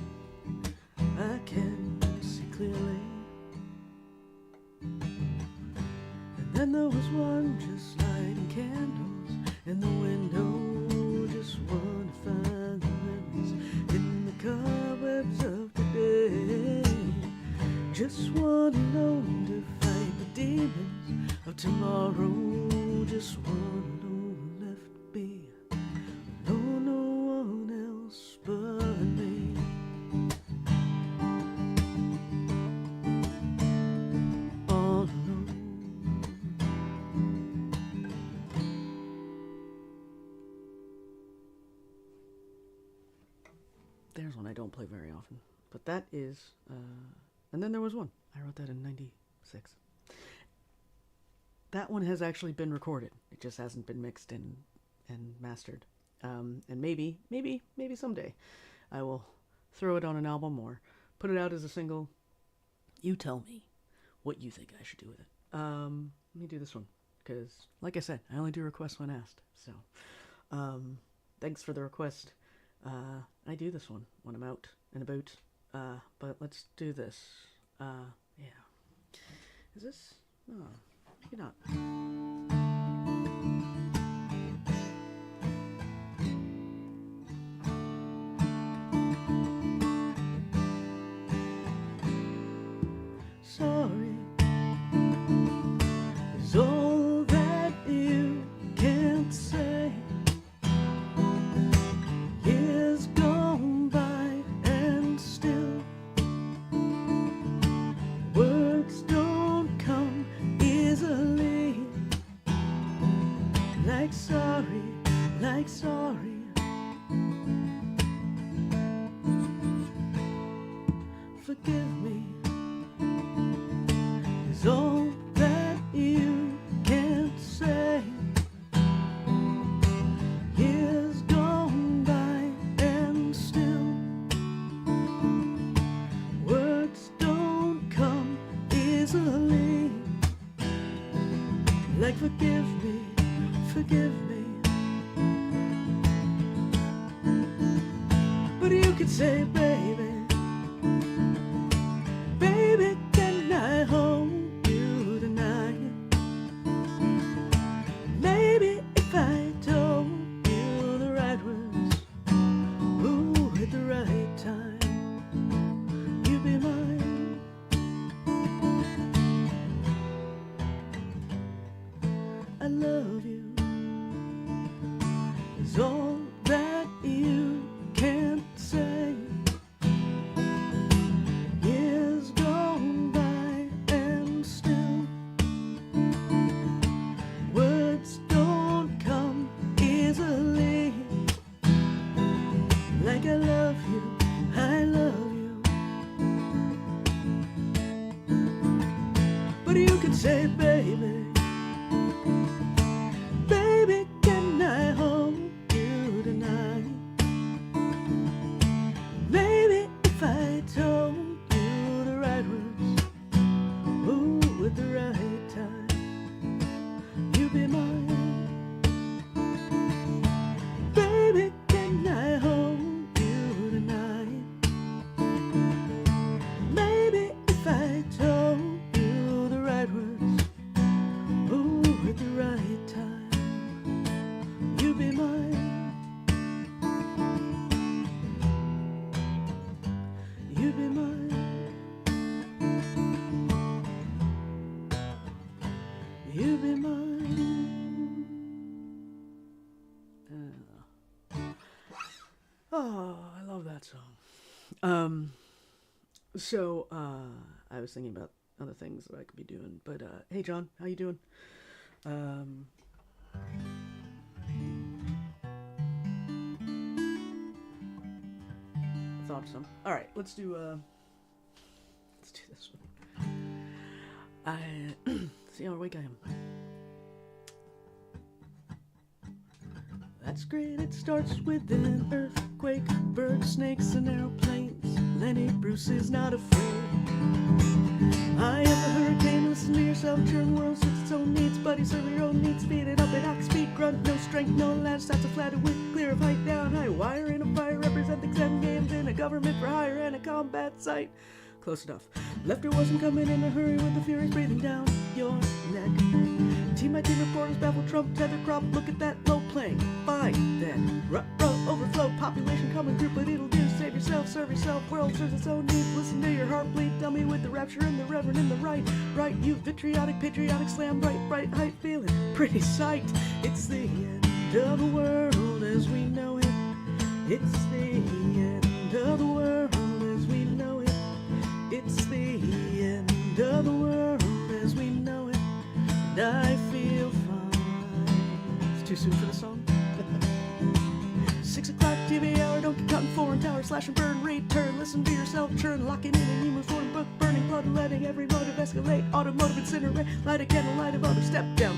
I can see clearly. And then there was one just lighting candles in the window, just one to find the memories in the cobwebs of today. Just one alone to fight the demons of tomorrow. Just one alone left to be. No, no one else but me. All alone. There's one I don't play very often, but that is, and then there was one. I wrote that in 96. That one has actually been recorded. It just hasn't been mixed and mastered. And maybe someday I will throw it on an album or put it out as a single. You tell me what you think I should do with it. Let me do this one, because, like I said, I only do requests when asked. So, thanks for the request. I do this one when I'm out and about. But let's do this. Yeah. Is this? No, maybe not. Sorry is all that you can't say. Years gone by and still words don't come easily. Like sorry, like sorry. Forgive me is all that you can't say. Years gone by and still words don't come easily. Like forgive me, forgive me. But you could say, baby, baby, can I hold you tonight? Maybe if I told you the right words, ooh, at the right time, you'd be mine. I love But you could say, baby, baby, can I hold you tonight? Maybe if I told you the right words, ooh, at the right time, you'd be mine. Baby, can I hold you tonight? Maybe if I told you the right words, ooh, at the right time, you'd be mine. You'd be mine. You'd be mine. Oh, I love that song. So I was thinking about other things that I could be doing, but hey, John, how you doing? Thought some. All right, let's do this one. See how awake I am. That's great, it starts with an earthquake, birds, snakes, and airplanes. Lenny Bruce is not afraid. I am a hurricane, listen to yourself, turn the world suits its own needs. Buddy, serve your own needs, speed it up at hack speed, grunt, no strength, no latch, that's a flat with clear of height, down high, wire in a fire, represent the end games in a government for hire and a combat site. Close enough. Lefter wasn't coming in a hurry with the furies breathing down your neck. Team by team reporters baffle Trump, tether crop, look at that low plane. Fine then. Overflow, population coming group, but it'll do. Save yourself, serve yourself, world serves its own needs. Listen to your heart bleed, dummy with the rapture and the reverend in the right. Right, you vitriolic, patriotic, slam, bright, height, feeling pretty sight. It's the end of the world as we know it. It's the end of the world as we know it. It's the end of the world as we know it, and I feel fine. It's too soon for the song. 6 o'clock TV hour, don't get caught in foreign tower, slash and burn, return, listen to yourself, churn, locking in and you move forward, book, burning, blood, letting every motive escalate, automotive incinerate, light a candle, light a motive, step down,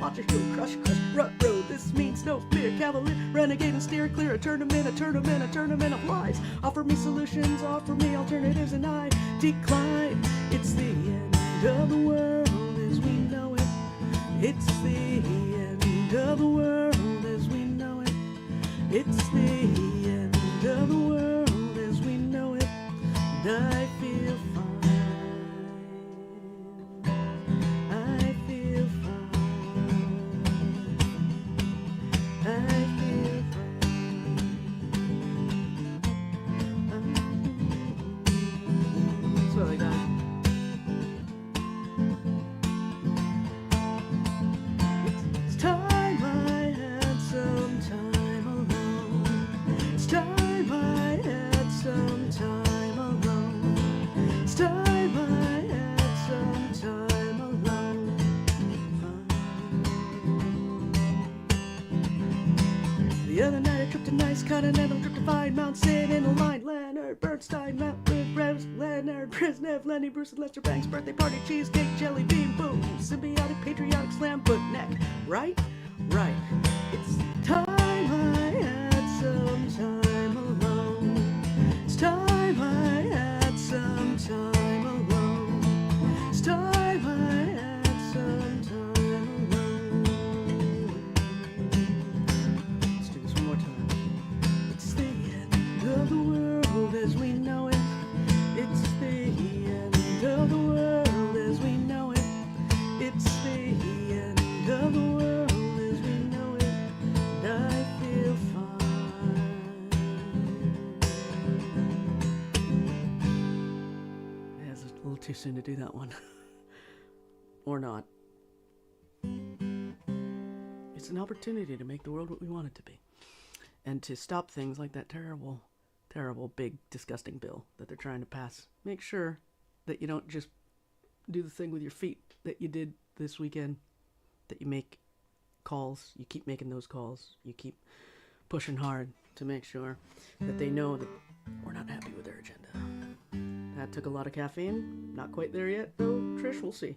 watch it go, crush, rut road, this means no fear, cavalier, renegade and steer clear, a tournament of lies, offer me solutions, offer me alternatives, and I decline. It's the end of the world as we know it, it's the end of the world as we know it. It's the end of the world as we know it, and I feel fine. I feel fine. I feel fine. That's what I got. It's time I had some time alone. It's time I had some time alone. It's time I had some time alone. The other night I tripped a nice continental trip to find Mount Sid in a line. Leonard Bernstein, Mount Revs, Leonard Brezhnev, Lenny Bruce and Lester Banks, birthday party, cheesecake, jelly bean, boom, symbiotic, patriotic, slam, butt neck. Right? Right. It's time I had some time alone. It's time I had some time alone. It's time I had some time alone. Let's do this one more time. It's the end of the world as we know it. It's the end of the world as we know it. It's the end of the world as we know it, and I feel fine. Yeah, it's a little too soon to do that one. Or not. It's an opportunity to make the world what we want it to be. And to stop things like that terrible, big, disgusting bill that they're trying to pass. Make sure that you don't just do the thing with your feet that you did this weekend, that you make calls, you keep making those calls, you keep pushing hard to make sure that they know that we're not happy with their agenda. That took a lot of caffeine. Not quite there yet, though. Trish, we'll see.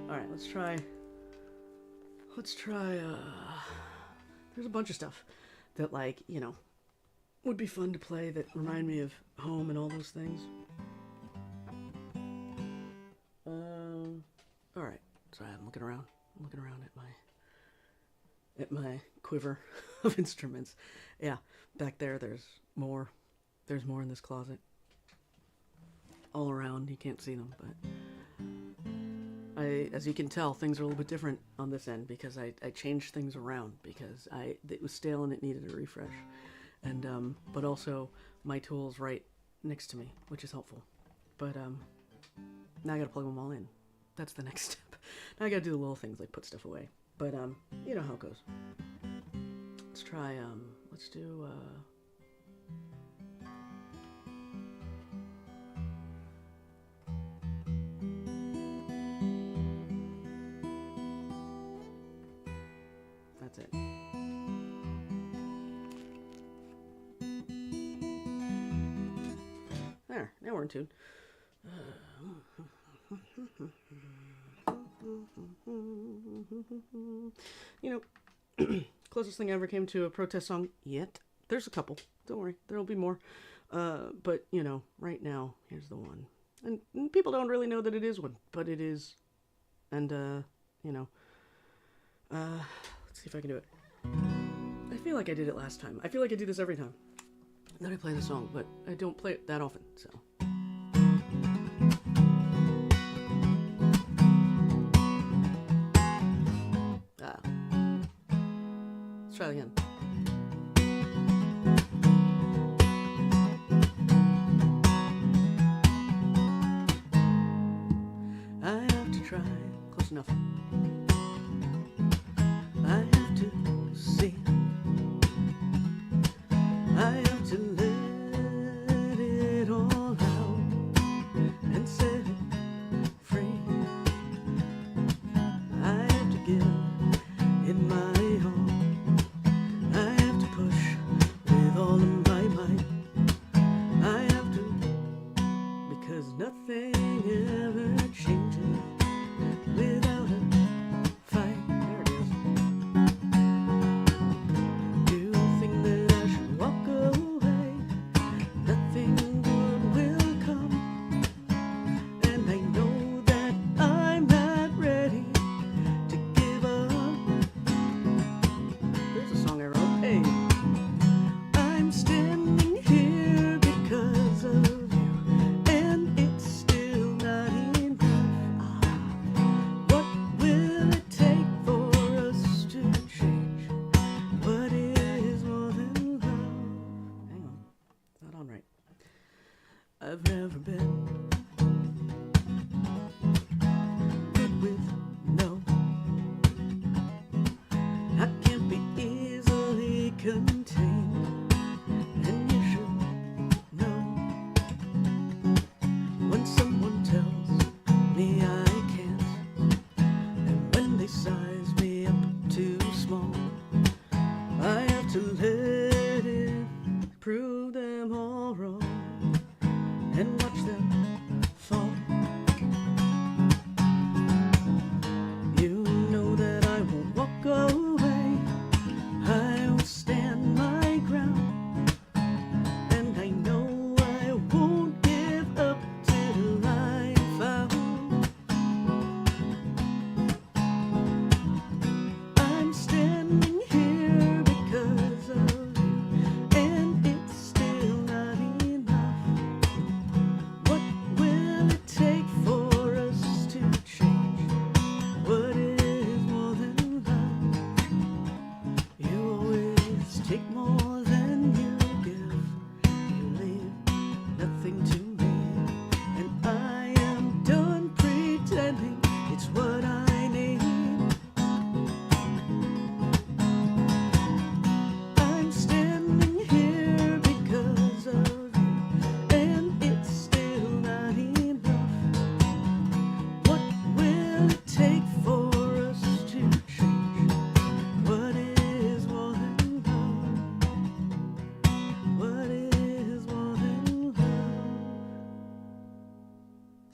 All right, let's try. There's a bunch of stuff that, like, you know, would be fun to play that remind me of home and all those things. All right. Sorry, I'm looking around. At my quiver of instruments. Yeah, back there. There's more. There's more in this closet. All around. You can't see them, but as you can tell, things are a little bit different on this end because I changed things around because it was stale and it needed a refresh, and but also my tool's right next to me, which is helpful. But now I gotta plug them all in. That's the next step. Now I gotta do the little things like put stuff away. But you know how it goes. Let's try. Let's do. That's it. There. Now we're in tune. You know, closest thing I ever came to a protest song yet. There's a couple. Don't worry, there'll be more. But you know, right now, here's the one. And people don't really know that it is one, but it is. And you know, let's see if I can do it. I feel like I did it last time. I feel like I do this every time that I play the song, but I don't play it that often, so. Let's try it again. I have to try, close enough. I have to see. I have to let it all out and set it free. I have to give it my all. I have to push with all of my might. I have to, because nothing ever changes without a fight. There it is. Do you think that I should walk away? Nothing good will come, and I know that I'm not ready to give up. There's a song I wrote. Hey, I'm standing here because of you, and it's still not enough.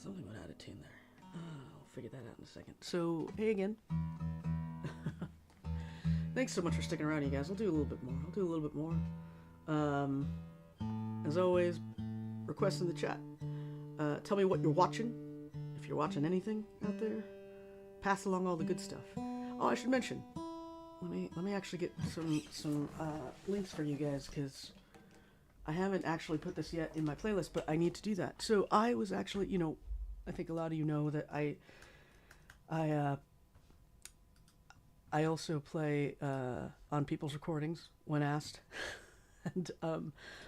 something about out of tune there. I'll figure that out in a second. So, hey again. Thanks so much for sticking around, you guys. I'll do a little bit more. As always, request in the chat. Tell me what you're watching. If you're watching anything out there, pass along all the good stuff. Oh, I should mention. Let me actually get some links for you guys, because I haven't actually put this yet in my playlist, but I need to do that. So I was actually, I think a lot of you know that I also play on people's recordings when asked, and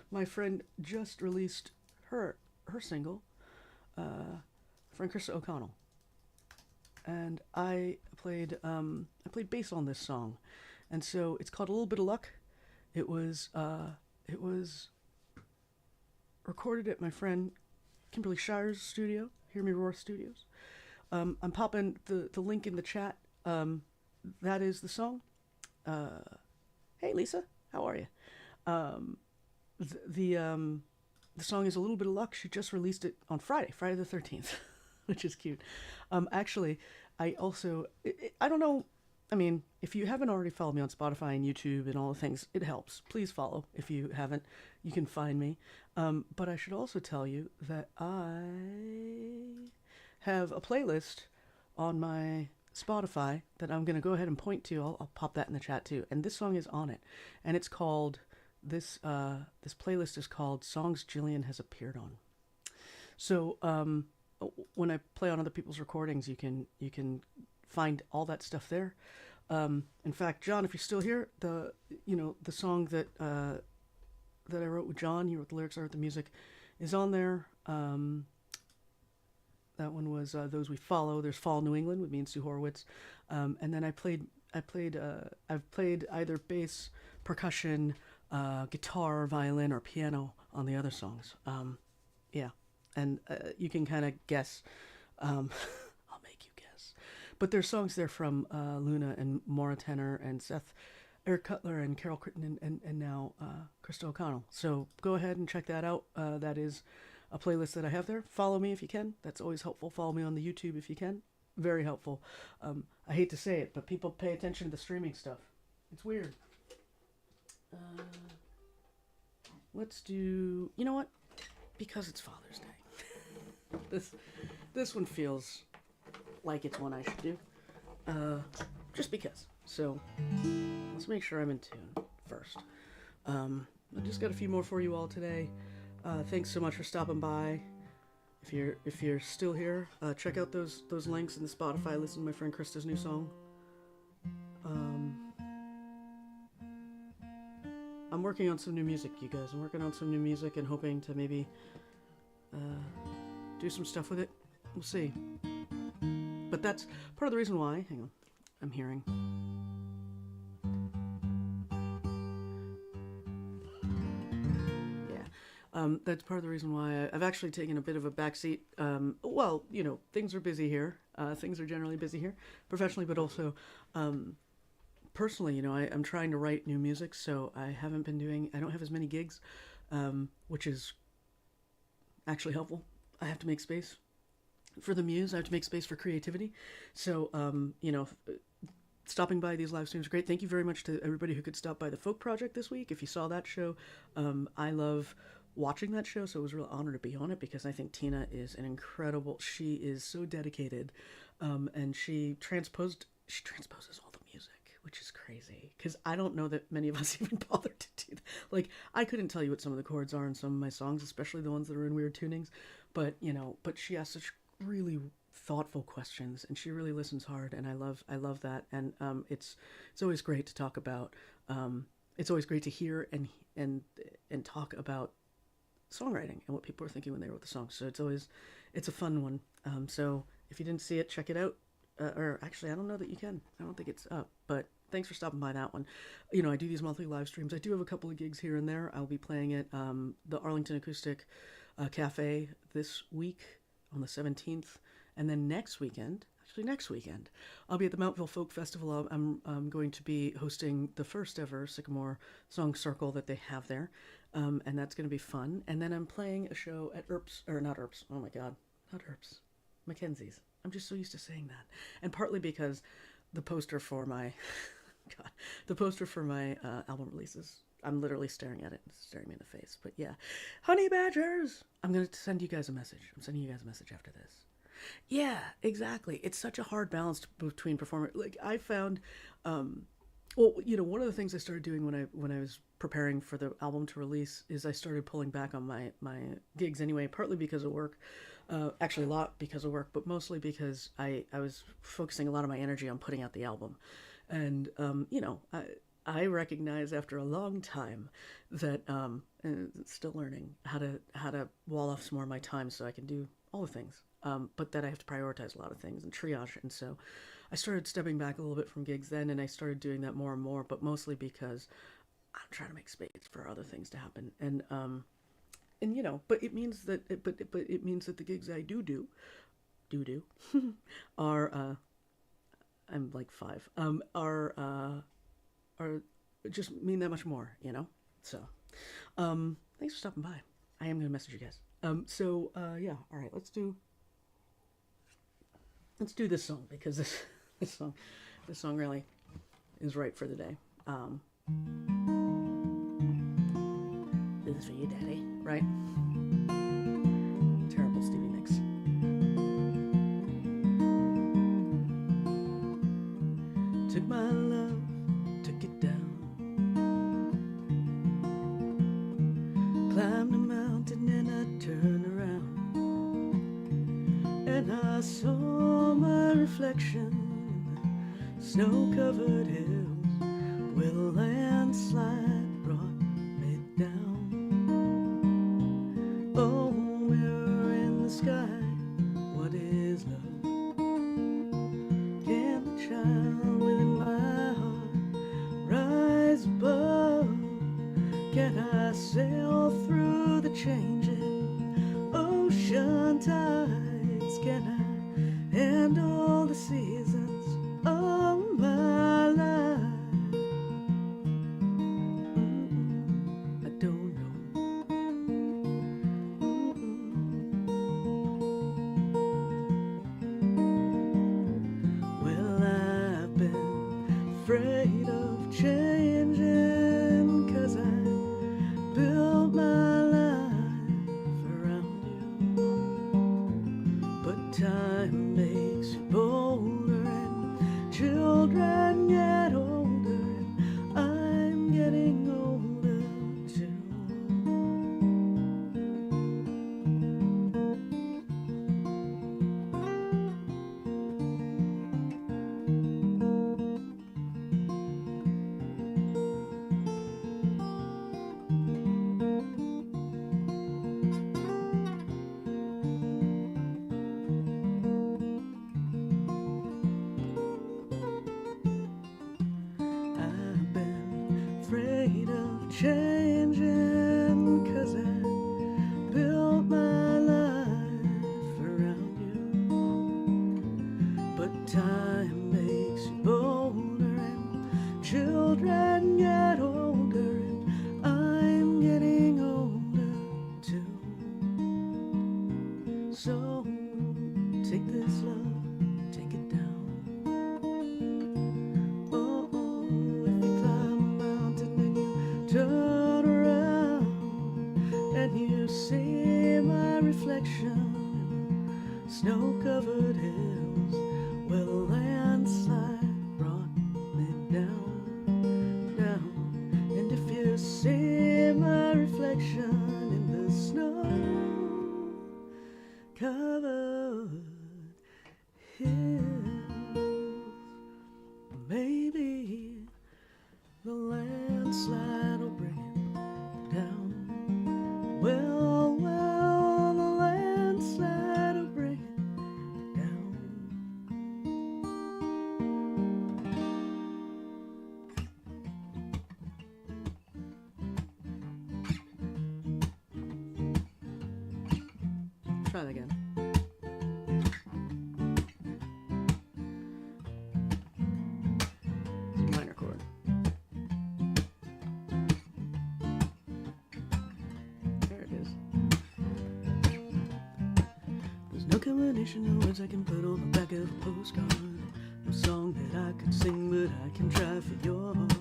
my friend just released her single, friend Krista O'Connell, and I played bass on this song, and so it's called A Little Bit of Luck. It was recorded at my friend Kimberly Shire's studio, Hear Me Roar Studios. I'm popping the link in the chat. That is the song. Hey Lisa, how are you? The song is A Little Bit of Luck. She just released it on Friday the 13th, which is cute. Actually, I also, I don't know, I mean, if you haven't already followed me on Spotify and YouTube and all the things, it helps. Please follow. If you haven't, you can find me. But I should also tell you that I have a playlist on my Spotify that I'm going to go ahead and point to. I'll pop that in the chat too. And this song is on it. And it's called, this playlist is called Songs Jillian Has Appeared On. So when I play on other people's recordings, you can find all that stuff there. In fact, John, if you're still here, the song that I wrote with John, he wrote the lyrics, I wrote the music, is on there. That one was Those We Follow. There's Fall New England with me and Sue Horowitz. And then I've played either bass, percussion, guitar, violin, or piano on the other songs. Yeah. And you can kind of guess. I'll make you guess. But there's songs there from Luna and Maura Tenner and Seth, Eric Cutler and Carol Crittenden and now Krista O'Connell. So go ahead and check that out. That is a playlist that I have there. Follow me if you can. That's always helpful. Follow me on the YouTube if you can. Very helpful. I hate to say it, but people pay attention to the streaming stuff. It's weird. Let's do... You know what? Because it's Father's Day. This one feels like it's one I should do. Just because. So, let's make sure I'm in tune first. I just got a few more for you all today. Thanks so much for stopping by. If you're still here, check out those links in the Spotify. Listen to my friend Krista's new song. I'm working on some new music, you guys. I'm working on some new music and hoping to maybe do some stuff with it. We'll see. But that's part of the reason why. Hang on, I'm hearing. That's part of the reason why I've actually taken a bit of a backseat. Well, things are busy here. Things are generally busy here, professionally, but also personally. I'm trying to write new music, so I don't have as many gigs, which is actually helpful. I have to make space for the muse. I have to make space for creativity. So, stopping by these live streams is great. Thank you very much to everybody who could stop by the Folk Project this week. If you saw that show, I love watching that show, so it was a real honor to be on it because I think Tina is she is so dedicated, and she transposes all the music, which is crazy because I don't know that many of us even bothered to do that. Like, I couldn't tell you what some of the chords are in some of my songs, especially the ones that are in weird tunings, but she asks such really thoughtful questions and she really listens hard, and I love that. And it's always great to talk about, it's always great to hear and talk about songwriting and what people are thinking when they wrote the song. So it's a fun one. So if you didn't see it, check it out. Or actually, I don't know that you can. I don't think it's up, but thanks for stopping by that one. I do these monthly live streams. I do have a couple of gigs here and there. I'll be playing at the Arlington Acoustic Cafe this week on the 17th. And then next weekend, I'll be at the Mountville Folk Festival. I'm going to be hosting the first ever Sycamore Song Circle that they have there. And that's going to be fun. And then I'm playing a show at not Earps. Oh my God, not Earps. Mackenzie's. I'm just so used to saying that, and partly because the poster for my God, the poster for my album releases. I'm literally staring at it, staring me in the face. But yeah, honey badgers. I'm gonna send you guys a message. I'm sending you guys a message after this. Yeah, exactly. It's such a hard balance between performer. Like I found, well, one of the things I started doing when I was preparing for the album to release is I started pulling back on my gigs anyway. Partly because of work, actually a lot because of work, but mostly because I was focusing a lot of my energy on putting out the album, and I recognize after a long time that still learning how to wall off some more of my time so I can do all the things. But that I have to prioritize a lot of things and triage. And so I started stepping back a little bit from gigs then, and I started doing that more and more, but mostly because I'm trying to make space for other things to happen. But it means that it means that the gigs I do are I'm like five are just mean that much more, So, thanks for stopping by. I am gonna message you guys. Yeah, all right, let's do this song because this song really is right for the day. This is for you, Daddy, right? Terrible Stevie Nicks. Took my love, took it down, climbed a mountain and I turned around, and I saw my reflection in the snow-covered hills where the landslide brought me down. Oh, mirror in the sky, what is love? Can the child within my heart rise above? Can I sail through the changing ocean tides? Can I handle the seasons of my life? I don't know. Well, I've been afraid of changing 'cause I built my life around you. But time makes you bolder and children get older, and I'm getting older too. I've been afraid of changing 'cause I built my life around you. But time makes you bolder and children get older, and I'm getting older too. So take this love, take it down. Oh, if you climb a mountain and you turn around and you see my reflection in the snow-covered hills where the landslide brought me down, down. And if you see my reflection in the snow-covered hills, maybe the landslide will bring it down. Well, the landslide will bring it down. Try that again. It's a minor chord. There it is. There's No combination of words I can put on the back of a postcard. No song that I could sing, but I can try for your heart.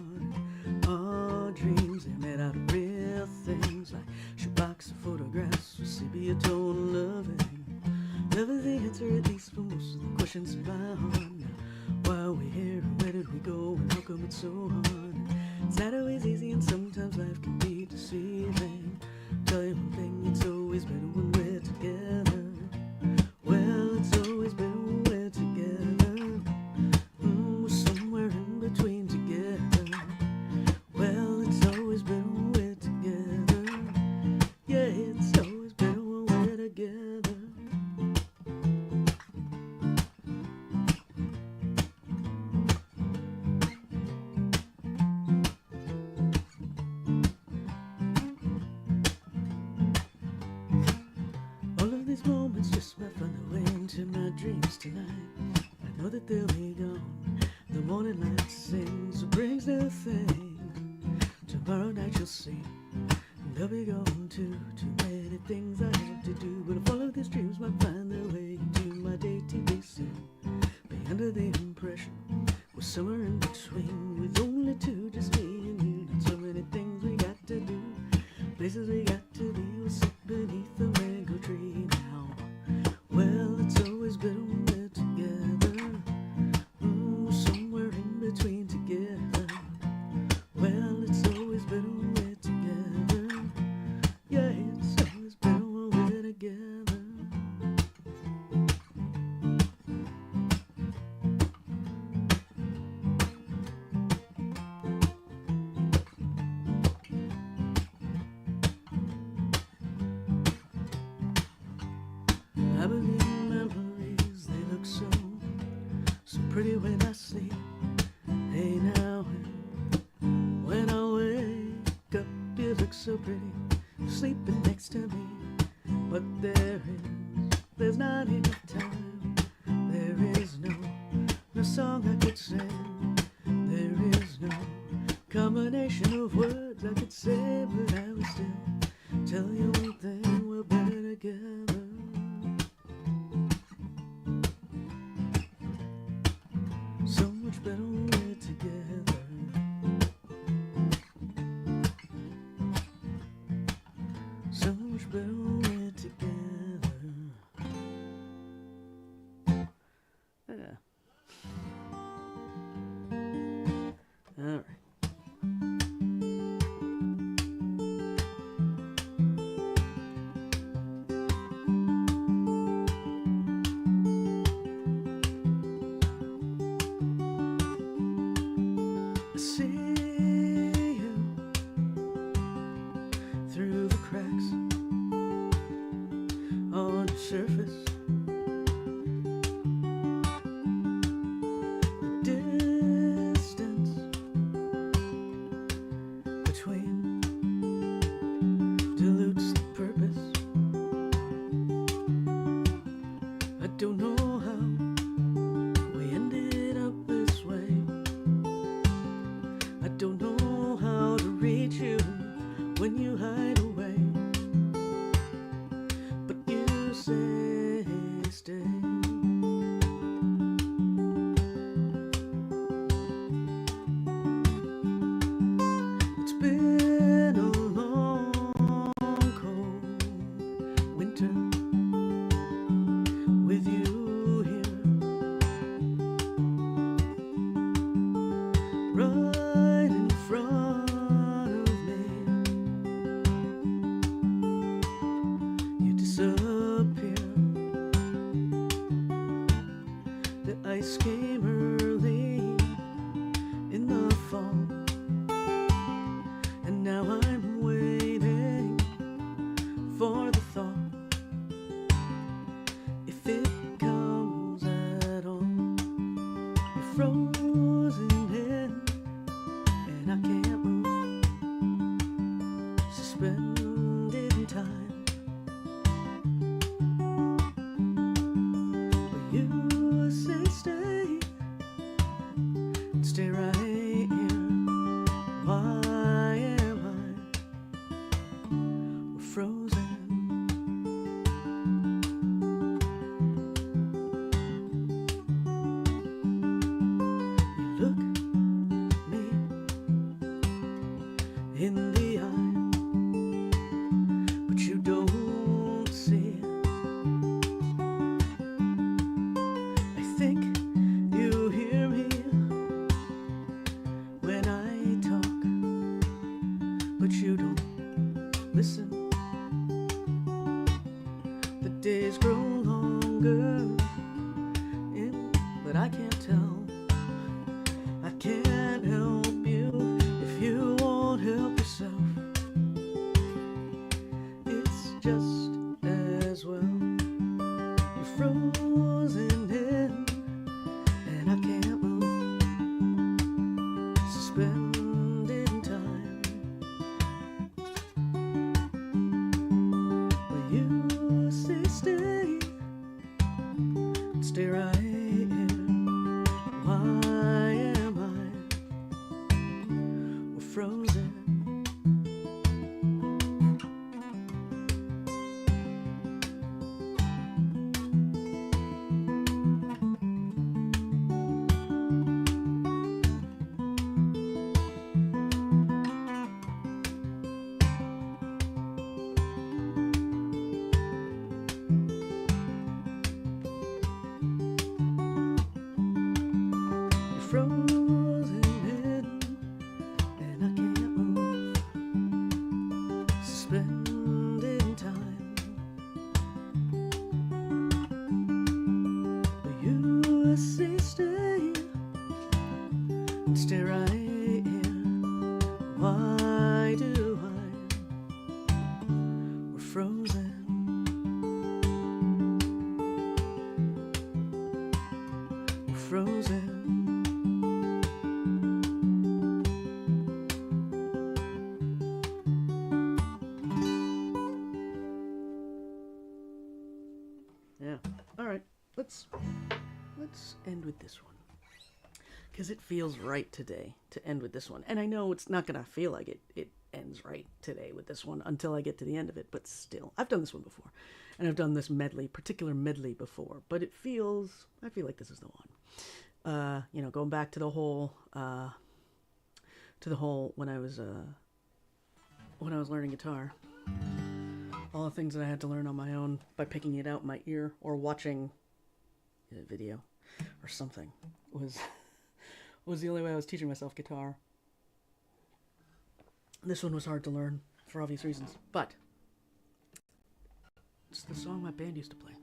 Our dreams, they're made out of real things, like shoebox of photographs with sepia tone loving. Never the answer, at least for most of the questions in my heart. Now, why are we here, and where did we go, and how come it's so hard? It's not always easy, and sometimes life can be deceiving. Tell you one thing, it's always better when we're together. Well, it's always better when we're together. We're somewhere in between together. Well, it's always better when we're together. Yeah, it's always better when we're together. All of these moments just might find their way into my dreams tonight. I know that they'll be gone. The morning light sings, so brings nothing. Tomorrow night you'll see, and they'll be gone too. Too many things I have to do, but if all of these dreams might find their way into my day-to-day scene, be under the impression we're somewhere in between, with only two, just me and you. Not so many things we got to do, places we got to be. We'll sit beneath the mango tree now. Well, it's always better when we're together. We're somewhere in between together. Well, it's always better when we're together. Yeah, it's always better when we're together. I believe memories, they look so pretty when I sleep. Hey now, when I wake up, you look so pretty, sleeping next to me. But there's not enough time. There is no song I could sing. There is no combination of words I could say, but I would still tell you one thing, we're better together. So much better when we're together. So much better when we're together. Yeah. All right. I see you through the cracks on the surface. The distance between dilutes the purpose. I don't know how we ended up this way. I don't know how to reach you when you hide away, but you say stay. It's been a long, cold winter with you here, right in front of me. You disappear. The ice came early in the fall, and now I'm waiting for the thaw. If it comes at all, you're frozen in, and I can't move, suspended in time. But you say stay, and stay right here. Why am I? We're frozen. frozen in, and I can't move, suspended in time. But you say stay, stay right here. Why am I frozen? Frozen in, and I can't move, suspended in time. But you say stay, and stay right here. Why do we're frozen? We're frozen. Yeah. All right. Let's end with this one, because it feels right today to end with this one. And I know it's not gonna feel like it ends right today with this one until I get to the end of it. But still, I've done this one before, and I've done this particular medley before. But I feel like this is the one. Going back to the whole when I was learning guitar. All the things that I had to learn on my own by picking it out in my ear or watching a video or something was the only way I was teaching myself guitar. This one was hard to learn for obvious reasons, but it's the song my band used to play.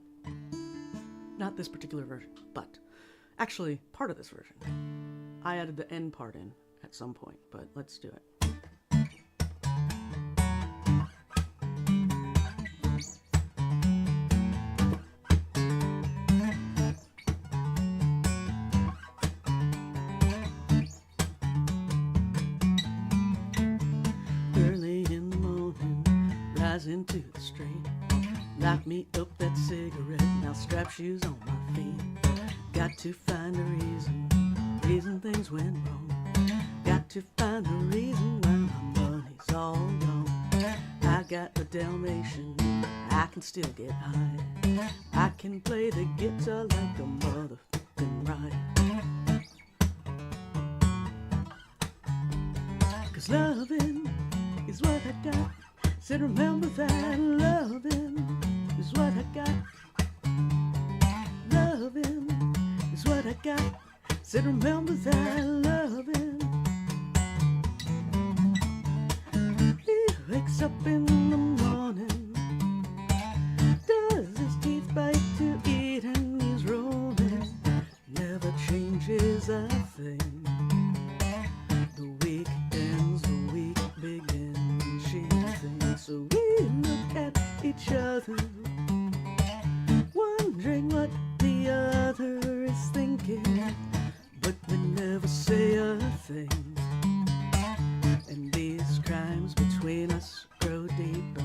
Not this particular version, but actually part of this version. I added the end part in at some point, but let's do it. Into the street, light me up that cigarette, now strap shoes on my feet. Got to find a reason things went wrong. Got to find a reason why my money's all gone. I got a Dalmatian, I can still get high. I can play the guitar like a motherfucking riot. 'Cause loving is what I got. Said remember that loving is what I got. Loving is what I got. Said remember that loving. He wakes up in the morning, does his teeth bite to eat, and he's rolling. Never changes a thing. The week ends, the week begins. So we look at each other, wondering what the other is thinking, but we never say a thing. And these crimes between us grow deeper.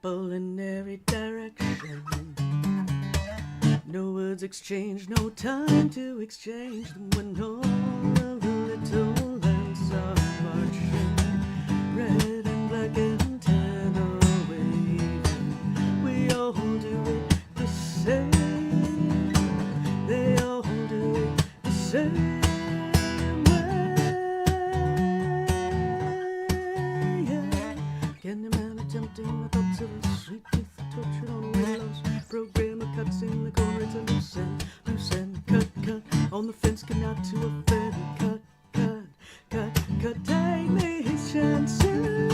people in every direction. No words exchanged, no time to exchange them when all of the little lambs are marching. Red and black and tan are waving. We all do it the same. They all do it the same. Tempting the thoughts of a sweet tooth tortured on willows. Programmer cuts in the corner, it's a loose end, cut on the fence, get out to a fed. Cut, take these chances,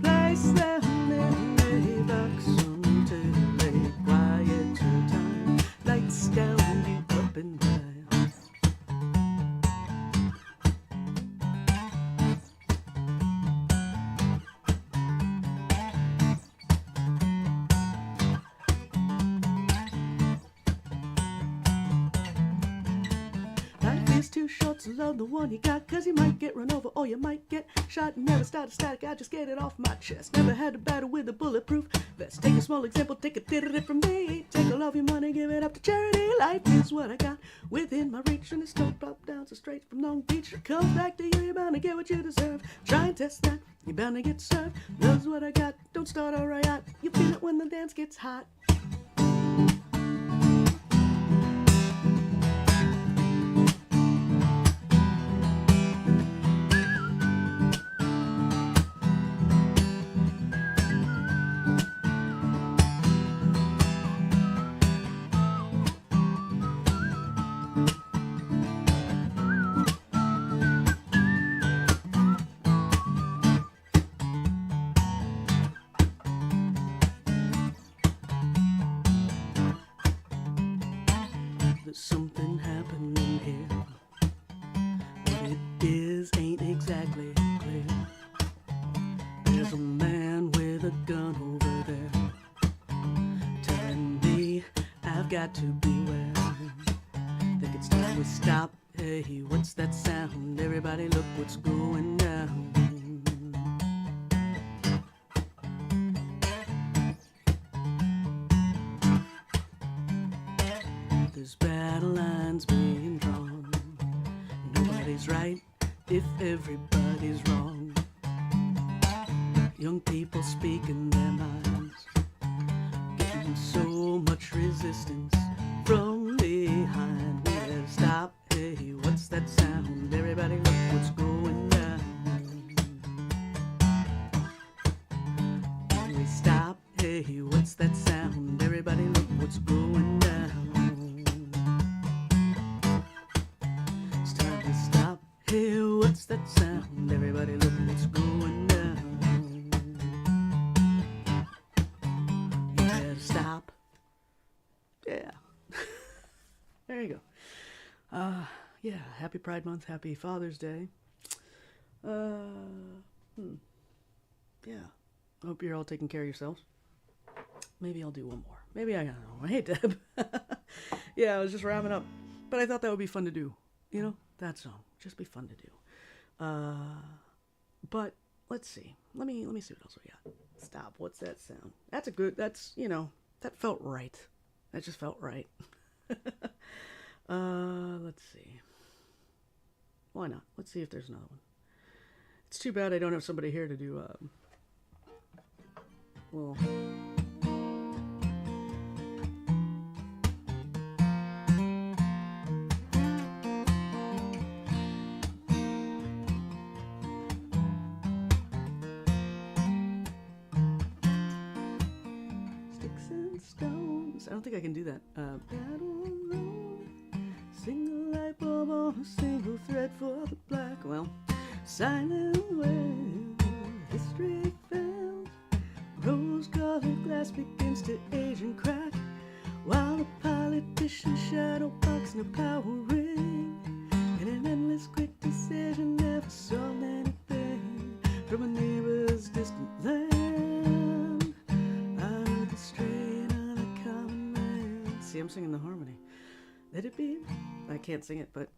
place them in a box until a quieter time, lights down, you up and down. It's too short to love the one you got, cause you might get run over or you might get shot. Never started static, I just get it off my chest. Never had to battle with a bulletproof vest. Take a small example, take a titty from me. Take all of your money, give it up to charity. Life is what I got within my reach, and it's no drop down so straight from Long Beach. It comes back to you, you're bound to get what you deserve. Try and test that, you're bound to get served. Love's what I got, don't start a riot. You feel it when the dance gets hot. There's something happening here. What it is ain't exactly clear. There's a man with a gun over there telling me I've got to beware. Think it's time we stop. Hey, what's that sound? Everybody look what's going down. There's battle lines being drawn. Nobody's right if everybody's wrong. Young people speaking their minds, getting so much resistance from behind. We better stop. Hey, what's that sound? Everybody look what's going down. Can we stop? Hey, what's that sound? Everybody look what's going down. Hey, what's that sound? Everybody look what's going down. You better stop. Yeah. There you go. Yeah, happy Pride Month, happy Father's Day. Yeah. Hope you're all taking care of yourselves. Maybe I'll do one more. Maybe I don't know. Hey, Deb. Yeah, I was just wrapping up. But I thought that would be fun to do. You know? That song. Just be fun to do. But let's see. Let me see what else we got. Stop. What's that sound? That's a good, that's, you know, that felt right. That just felt right. Let's see. Why not? Let's see if there's another one. It's too bad I don't have somebody here to do, well... I don't think I can do that. Battle road, single light bulb on a single thread for the black. Well, silent wave, history fails. Rose-colored glass begins to age and crack, while the politician's shadow box in a power ring. In an endless quick decision, never solved anything from a neighbor's distant land. Out of the strain of the common man. See, I'm singing the harmony. Let it be. I can't sing it, but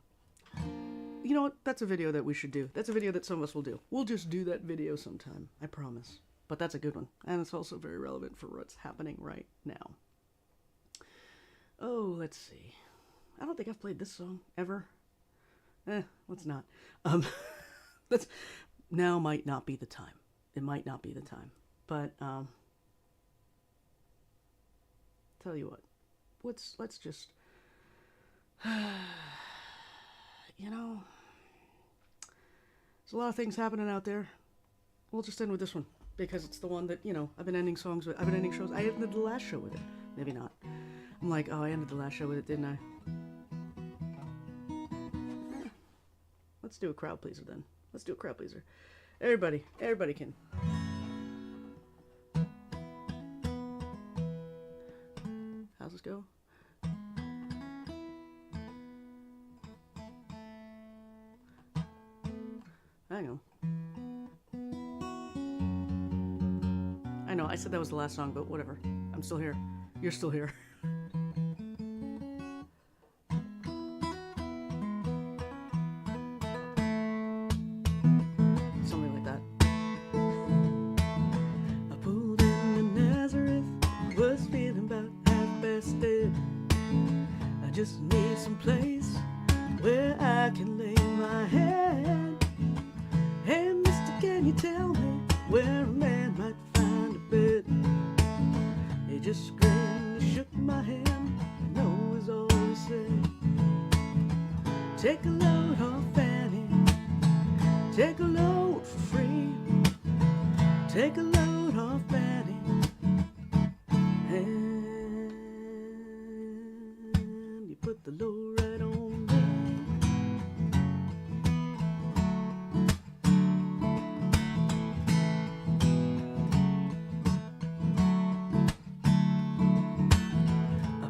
you know what? That's a video that we should do. That's a video that some of us will do. We'll just do that video sometime. I promise. but that's a good one, and it's also very relevant for what's happening right now. Oh, let's see. I don't think I've played this song ever. Let's not. That's now might not be the time. It might not be the time, but tell you what. Let's just you know, there's a lot of things happening out there. We'll just end with this one because it's the one that, you know, I've been ending songs with. I've been ending shows. I ended the last show with it. Maybe not. I'm like, oh, I ended the last show with it, didn't I? Let's do a crowd pleaser then. Let's do a crowd pleaser. Everybody can. How's this go? I know. I know, I said that was the last song, but whatever. I'm still here. You're still here. Something like that. I pulled into Nazareth, was feeling about half past dead. I just need some place where I can lay my head. Hey, mister, can you tell me where a man might find a bed? He just grinned, he shook my hand, no is all he said. Take a load off Fanny, take a load for free. Take a load off Fanny, and you put the load right on me.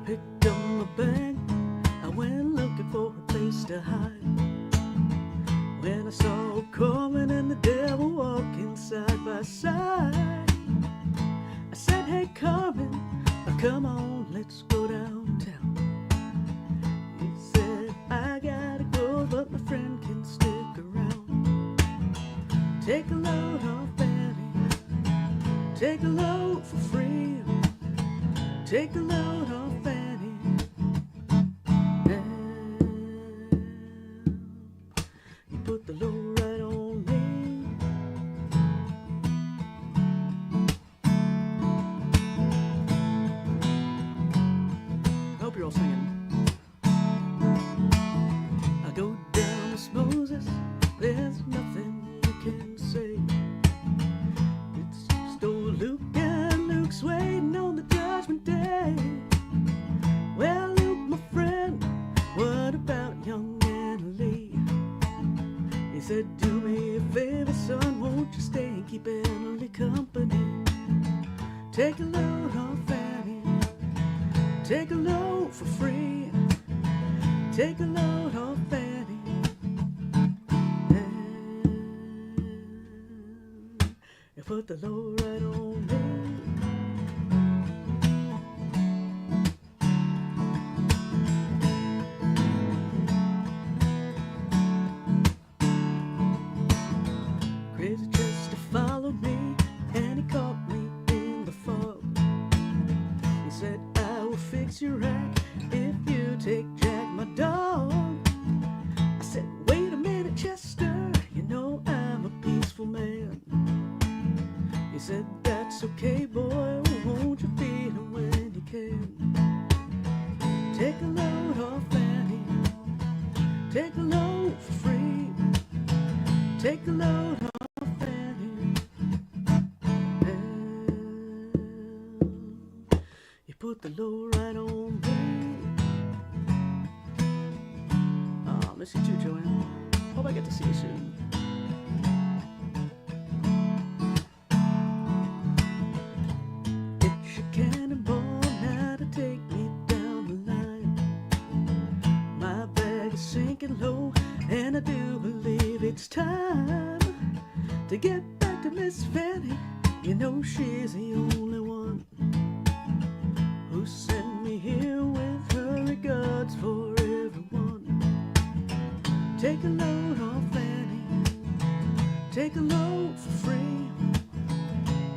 Picked up my bag, I went looking for a place to hide. When I saw her coming and the devil walking side by side, I said, hey Carmen, come on, let's go downtown. He said, I gotta go, but my friend can stick around. Take a load off Fanny, take a load for free. Take a load off Fanny, and you put the load right on me. I hope you're all singing. I go down to Moses, there's nothing you can say. It's just old Luke, and Luke's waiting on the Judgment Day. Well, Luke, my friend, what about young Anna Lee? He said, do me a favor, son, won't you stay and keep Anna Lee company? Take a load off Fanny, take a load for free. Take a load off Fanny, and you put the load right on me. Crazy Chester followed me, and he caught me in the fog. He said, I will fix your rack if you take Jack, my dog. I said, wait a minute, Chester, you know I'm a peaceful man. He said, that's okay, boy, won't you feed him when you can? Take a load off Fanny, take a load for free. Take a load off Fanny, and you put the load right on me. Oh, miss you too, Joanne. Hope I get to see you soon. It's your cannonball now to take me down the line. My bag is sinking low, and I do believe it's time to get back to Miss Fanny. You know she's the only one who sent me here with her regards for everyone. Take a load off Fanny, take a load for free.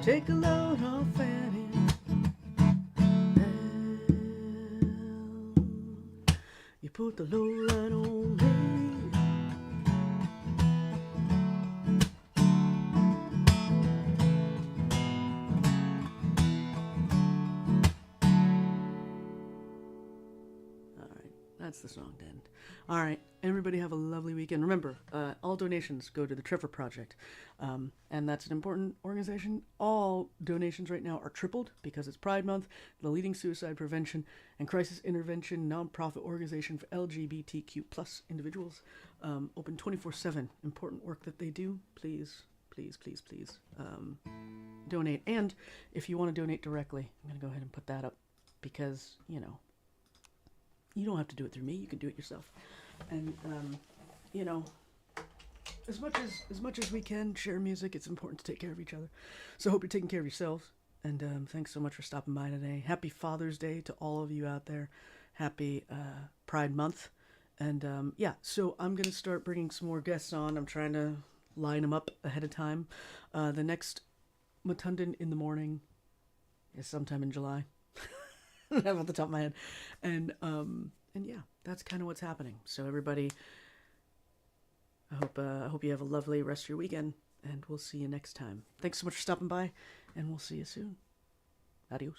take a load off Fanny. You put the load right on me. That's the song to end. All right, everybody have a lovely weekend. Remember, all donations go to the Trevor Project, and that's an important organization. All donations right now are tripled because it's Pride Month, the leading suicide prevention and crisis intervention nonprofit organization for LGBTQ plus individuals. Open 24/7. Important work that they do. Please, please, please, please donate. And if you want to donate directly, I'm going to go ahead and put that up because, you know, you don't have to do it through me. You can do it yourself. And, you know, as much as we can share music, it's important to take care of each other. So I hope you're taking care of yourselves. And thanks so much for stopping by today. Happy Father's Day to all of you out there. Happy Pride Month. And, yeah, so I'm going to start bringing some more guests on. I'm trying to line them up ahead of time. The next Matundan in the morning is sometime in July. I have off the top of my head, and yeah, that's kind of what's happening. So everybody, I hope you have a lovely rest of your weekend, and we'll see you next time. Thanks so much for stopping by, and we'll see you soon. Adios.